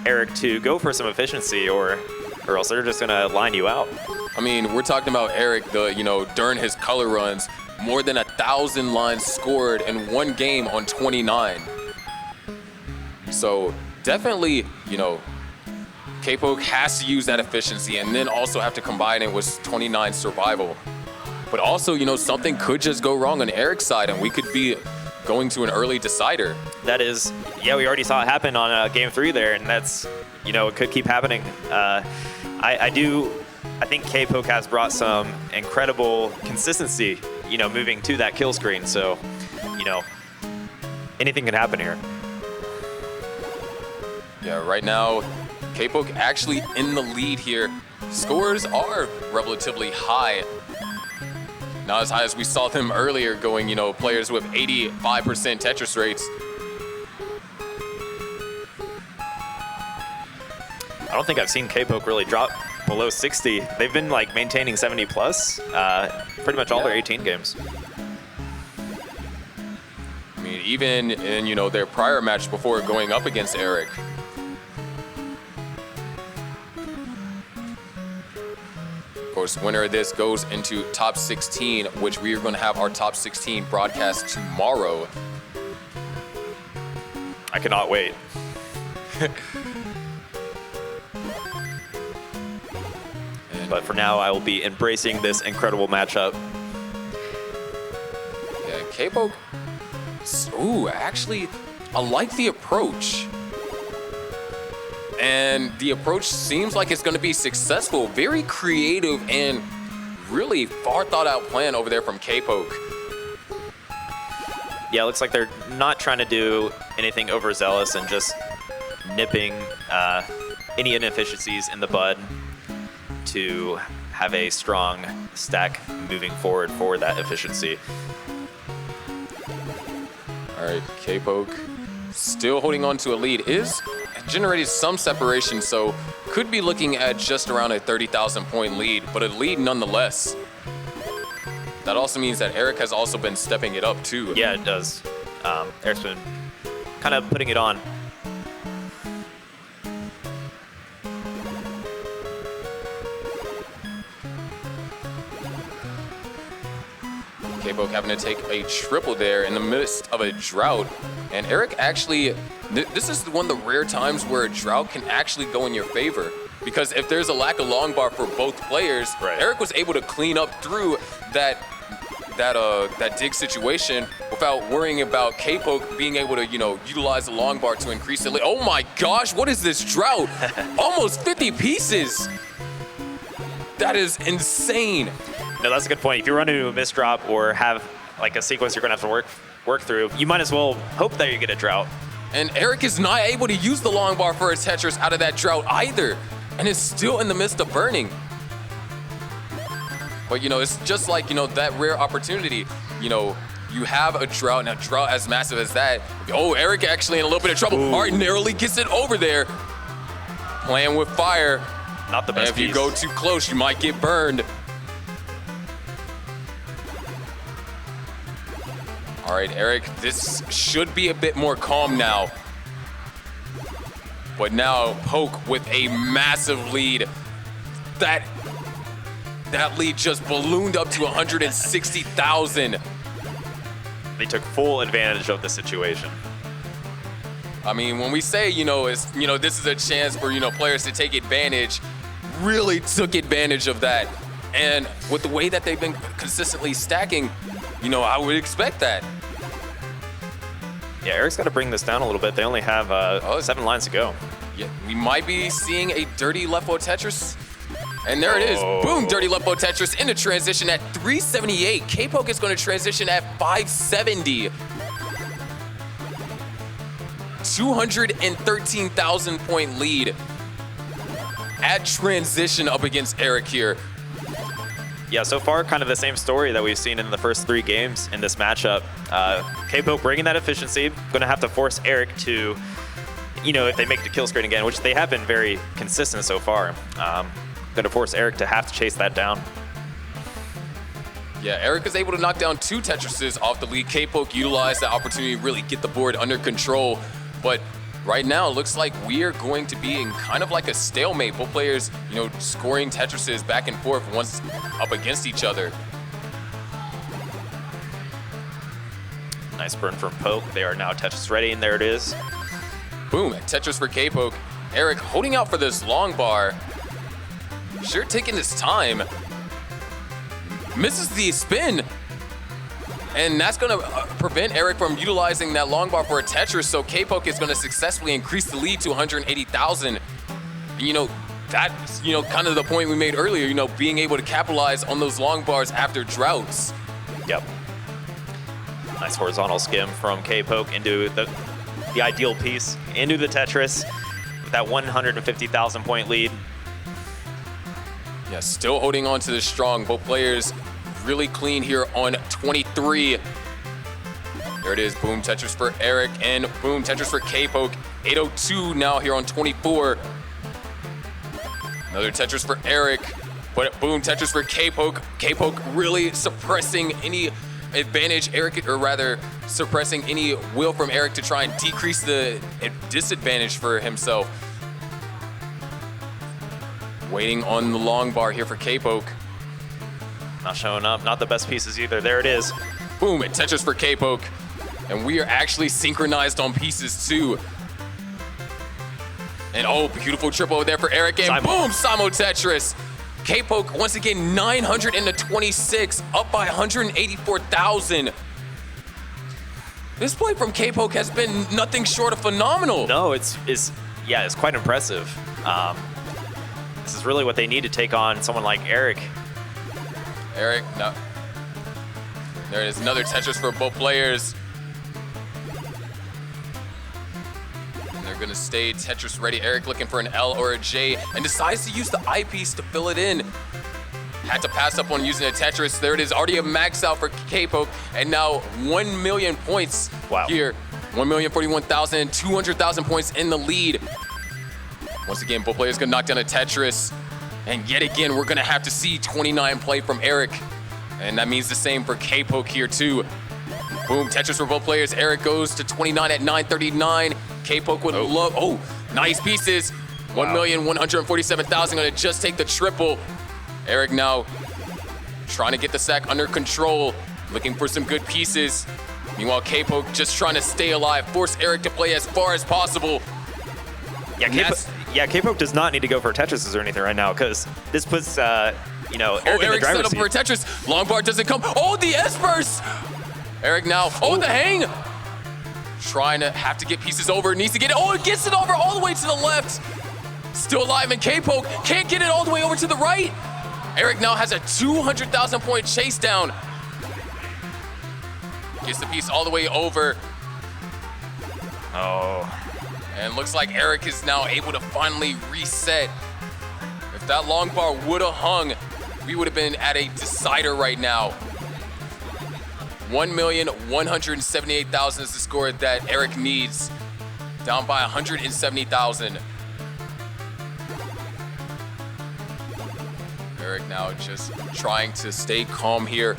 Eric to go for some efficiency or else they're just going to line you out. I mean, we're talking about Eric, during his color runs, more than 1,000 lines scored in one game on 29. So definitely, you know, K-Poke has to use that efficiency and then also have to combine it with 29 survival. But also, you know, something could just go wrong on Eric's side and we could be going to an early decider. That is, yeah, we already saw it happen on game 3 there, and that's, you know, it could keep happening. I think K-Poke has brought some incredible consistency, you know, moving to that kill screen. So, you know, anything can happen here. Yeah, right now, K-Poke actually in the lead here. Scores are relatively high. Not as high as we saw them earlier going, you know, players with 85% Tetris rates. I don't think I've seen K-Poke really drop below 60. They've been like maintaining 70 plus pretty much all their 18 games. I mean, even in, you know, their prior match before going up against Eric. Of course, winner of this goes into top 16, which we are going to have our top 16 broadcast tomorrow. I cannot wait. But for now, I will be embracing this incredible matchup. Yeah, K-Poke. Ooh, actually, I like the approach. And the approach seems like it's going to be successful. Very creative and really far thought out plan over there from K-Poke. Yeah, it looks like they're not trying to do anything overzealous and just nipping any inefficiencies in the bud to have a strong stack moving forward for that efficiency. All right, K-Poke still holding on to a lead. Is generated some separation, so could be looking at just around a 30,000 point lead, but a lead nonetheless. That also means that Eric has also been stepping it up too. Yeah, it does. Eric's been kind of putting it on. K-Poke having to take a triple there in the midst of a drought. And Eric actually, this is one of the rare times where a drought can actually go in your favor. Because if there's a lack of long bar for both players, right, Eric was able to clean up through that dig situation without worrying about K-Poke being able to, utilize the long bar to increase the lead. Oh my gosh, what is this drought? Almost 50 pieces. That is insane. No, that's a good point. If you run into a missed drop or have like a sequence you're gonna have to work through, you might as well hope that you get a drought. And Eric is not able to use the long bar for his Tetris out of that drought either, and is still in the midst of burning. But it's just like, that rare opportunity. You have a drought, and a drought as massive as that. Oh, Eric actually in a little bit of trouble. Ooh. Art narrowly gets it over there. Playing with fire. Not the best And if you piece. go too close, you might get burned. All right, Eric, this should be a bit more calm now. But now, Poke with a massive lead. That lead just ballooned up to 160,000. They took full advantage of the situation. I mean, when we say, this is a chance for, players to take advantage, really took advantage of that. And with the way that they've been consistently stacking, I would expect that. Yeah, Eric's got to bring this down a little bit. They only have 7 lines to go. Yeah, we might be seeing a dirty left-o Tetris. And there it is. Boom, dirty left-o Tetris into transition at 378. K-Poke is going to transition at 570. 213,000 point lead at transition up against Eric here. Yeah, so far, kind of the same story that we've seen in the first 3 games in this matchup. K-Poke bringing that efficiency, going to have to force Eric to, if they make the kill screen again, which they have been very consistent so far, going to force Eric to have to chase that down. Yeah, Eric is able to knock down 2 Tetrises off the lead. K-Poke utilized that opportunity to really get the board under control. But right now, it looks like we are going to be in kind of like a stalemate. Both players, scoring Tetrises back and forth once up against each other. Nice burn from Poke. They are now Tetris ready, and there it is. Boom, Tetris for K-Poke. Eric holding out for this long bar. Sure taking his time. Misses the spin. And that's going to prevent Eric from utilizing that long bar for a Tetris, so K-Poke is going to successfully increase the lead to 180,000. And that's, kind of the point we made earlier, being able to capitalize on those long bars after droughts. Yep. Nice horizontal skim from K-Poke into the ideal piece, into the Tetris with that 150,000 point lead. Yeah, still holding on to the strong. Both players really clean here on 23. There it is, boom, Tetris for Eric, and boom, Tetris for K-Poke. 802 now here on 24. Another Tetris for Eric, but boom, Tetris for K-Poke. K-Poke really suppressing any advantage suppressing any will from Eric to try and decrease the disadvantage for himself. Waiting on the long bar here for K-Poke. Not showing up, not the best pieces either. There it is. Boom, and Tetris for K-Poke. And we are actually synchronized on pieces too. And oh, beautiful triple over there for Eric, and boom, Samo Tetris. K-Poke once again 926, up by 184,000. This play from K-Poke has been nothing short of phenomenal. No, it's quite impressive. This is really what they need to take on someone like Eric. Eric, no. There is another Tetris for both players. And they're gonna stay Tetris ready. Eric looking for an L or a J and decides to use the eyepiece to fill it in. Had to pass up on using a Tetris. There it is, already a max out for K-Poke, and now 1 million points here. 1,041,000, 200,000 points in the lead. Once again, both players gonna knock down a Tetris. And yet again, we're gonna have to see 29 play from Eric. And that means the same for K-Poke here too. Boom, Tetris for both players. Eric goes to 29 at 939. K-Poke would love, nice pieces. Wow. 1,147,000 gonna just take the triple. Eric now trying to get the sack under control, looking for some good pieces. Meanwhile, K-Poke just trying to stay alive, force Eric to play as far as possible. Yeah, K-Poke does not need to go for Tetris or anything right now, because this puts, Eric in the Eric set driver's up for a seat. Tetris. Long bar doesn't come. Oh, the S-burst! Eric now, the hang! Trying to have to get pieces over, needs to get it. Oh, it gets it over all the way to the left. Still alive, and K-Poke can't get it all the way over to the right. Eric now has a 200,000 point chase down. Gets the piece all the way over. Oh. And looks like Eric is now able to finally reset. If that long bar would have hung, we would have been at a decider right now. 1,178,000 is the score that Eric needs. Down by 170,000. Eric now just trying to stay calm here.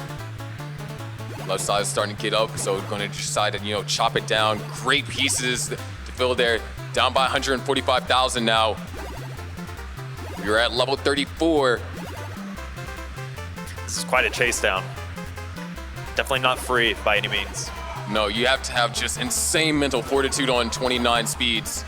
Left side is starting to get up, so we're going to decide to, chop it down. Great pieces to fill there. Down by 145,000 now. You're at level 34. This is quite a chase down. Definitely not free by any means. No, you have to have just insane mental fortitude on 29 speeds.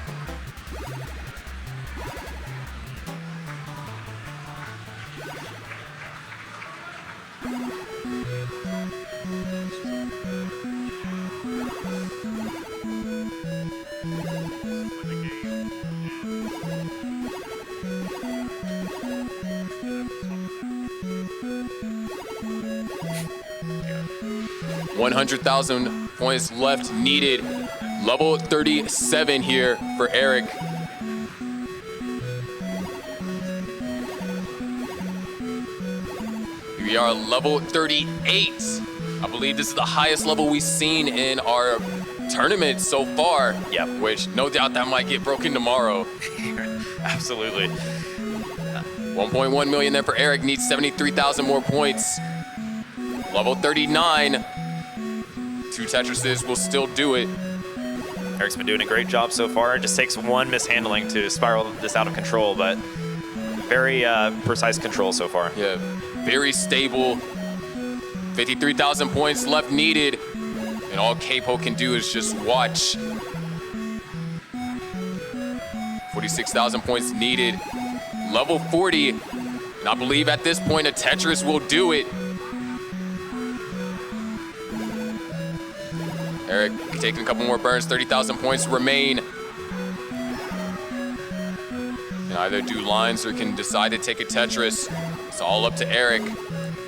$100,000 points left needed. Level 37 here for Eric. We are level 38. I believe this is the highest level we've seen in our tournament so far. Yep. Which no doubt that might get broken tomorrow. Absolutely. 1.1 million there for Eric, needs 73,000 more points. Level 39. 2 Tetrises will still do it. Eric's been doing a great job so far. It just takes one mishandling to spiral this out of control, but very precise control so far. Yeah, very stable. 53,000 points left needed. And all K-Poke can do is just watch. 46,000 points needed. Level 40. And I believe at this point a Tetris will do it. Eric taking a couple more burns, 30,000 points remain. Can either do lines or can decide to take a Tetris. It's all up to Eric.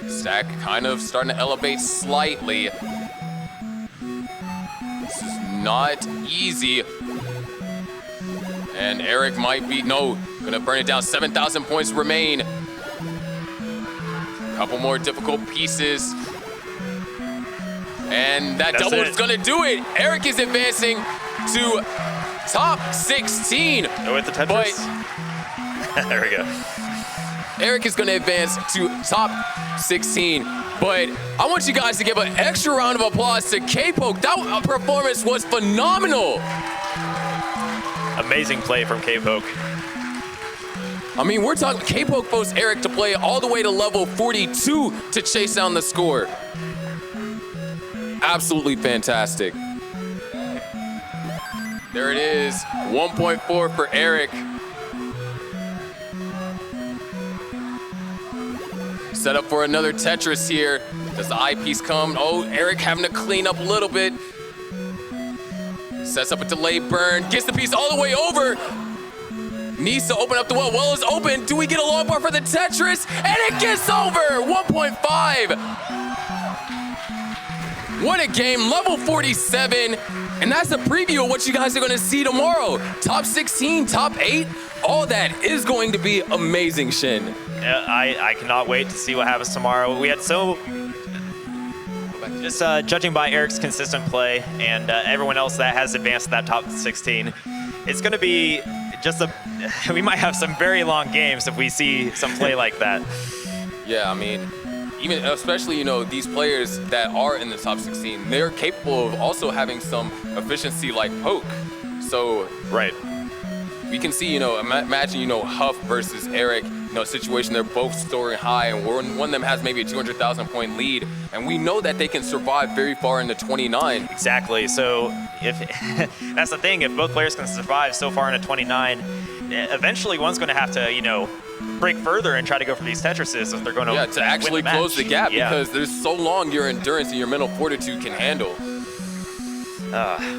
Stack kind of starting to elevate slightly. This is not easy. And Eric might be, gonna burn it down. 7,000 points remain. Couple more difficult pieces. And that double is gonna do it. Eric is advancing to top 16. With the Tetris. There we go. Eric is gonna advance to top 16. But I want you guys to give an extra round of applause to K-Poke. That performance was phenomenal. Amazing play from K-Poke. I mean, we're talking K-Poke forced Eric to play all the way to level 42 to chase down the score. Absolutely fantastic. There it is, 1.4 for Eric. Set up for another Tetris here. Does the eyepiece come? Oh, Eric having to clean up a little bit. Sets up a delay burn, gets the piece all the way over. Needs to open up the well. Well is open. Do we get a long bar for the Tetris? And it gets over, 1.5. What a game, level 47. And that's a preview of what you guys are gonna see tomorrow. Top 16, top 8, all that is going to be amazing, Shin. I cannot wait to see what happens tomorrow. We had just judging by Eric's consistent play and everyone else that has advanced to that top 16, it's going to be we might have some very long games if we see some play like that. Yeah, I mean, even especially, these players that are in the top 16, they're capable of also having some efficiency like Poke. So right. We can see, imagine, Huff versus Eric, a situation they're both soaring high, and one of them has maybe a 200,000 point lead, and we know that they can survive very far into 29. Exactly. So if that's the thing, if both players can survive so far into 29, eventually one's going to have to, break further and try to go for these Tetrises if they're going to actually win the close the gap, yeah. Because there's so long your endurance and your mental fortitude can handle.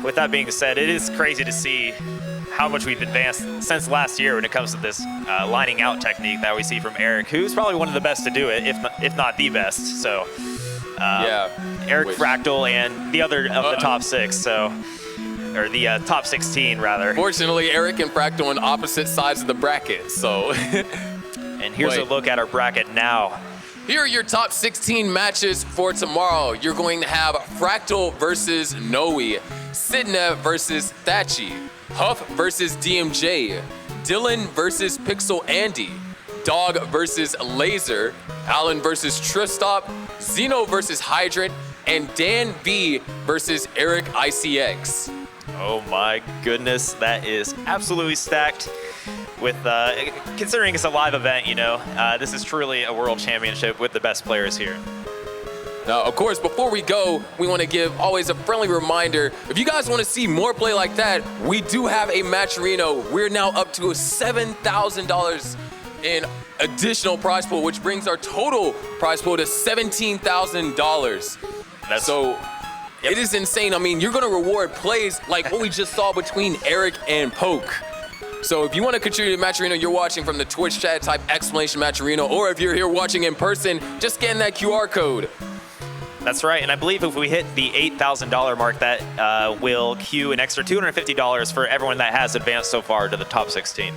With that being said, it is crazy to see how much we've advanced since last year when it comes to this lining out technique that we see from Eric, who's probably one of the best to do it, if not the best. So Eric Fractal and the other of the top 6, or the top 16 rather. Fortunately, Eric and Fractal on opposite sides of the bracket, so. And here's a look at our bracket now. Here are your top 16 matches for tomorrow. You're going to have Fractal versus Noe, Sidna versus Thatchy, Huff versus DMJ, Dylan versus Pixel Andy, Dog versus Laser, Alan versus Tristop, Zeno versus Hydrant, and Dan B versus Eric ICX. Oh my goodness, that is absolutely stacked. With considering it's a live event, this is truly a world championship with the best players here. Now, of course, before we go, we want to give always a friendly reminder. If you guys want to see more play like that, we do have a Matcherino. We're now up to $7,000 in additional prize pool, which brings our total prize pool to $17,000. It is insane. I mean, you're going to reward plays like what we just saw between Eric and Poke. So if you want to contribute to Matcherino, you're watching from the Twitch chat, type !Matcherino, or if you're here watching in person, just scan that QR code. That's right, and I believe if we hit the $8,000 mark, that will queue an extra $250 for everyone that has advanced so far to the top 16.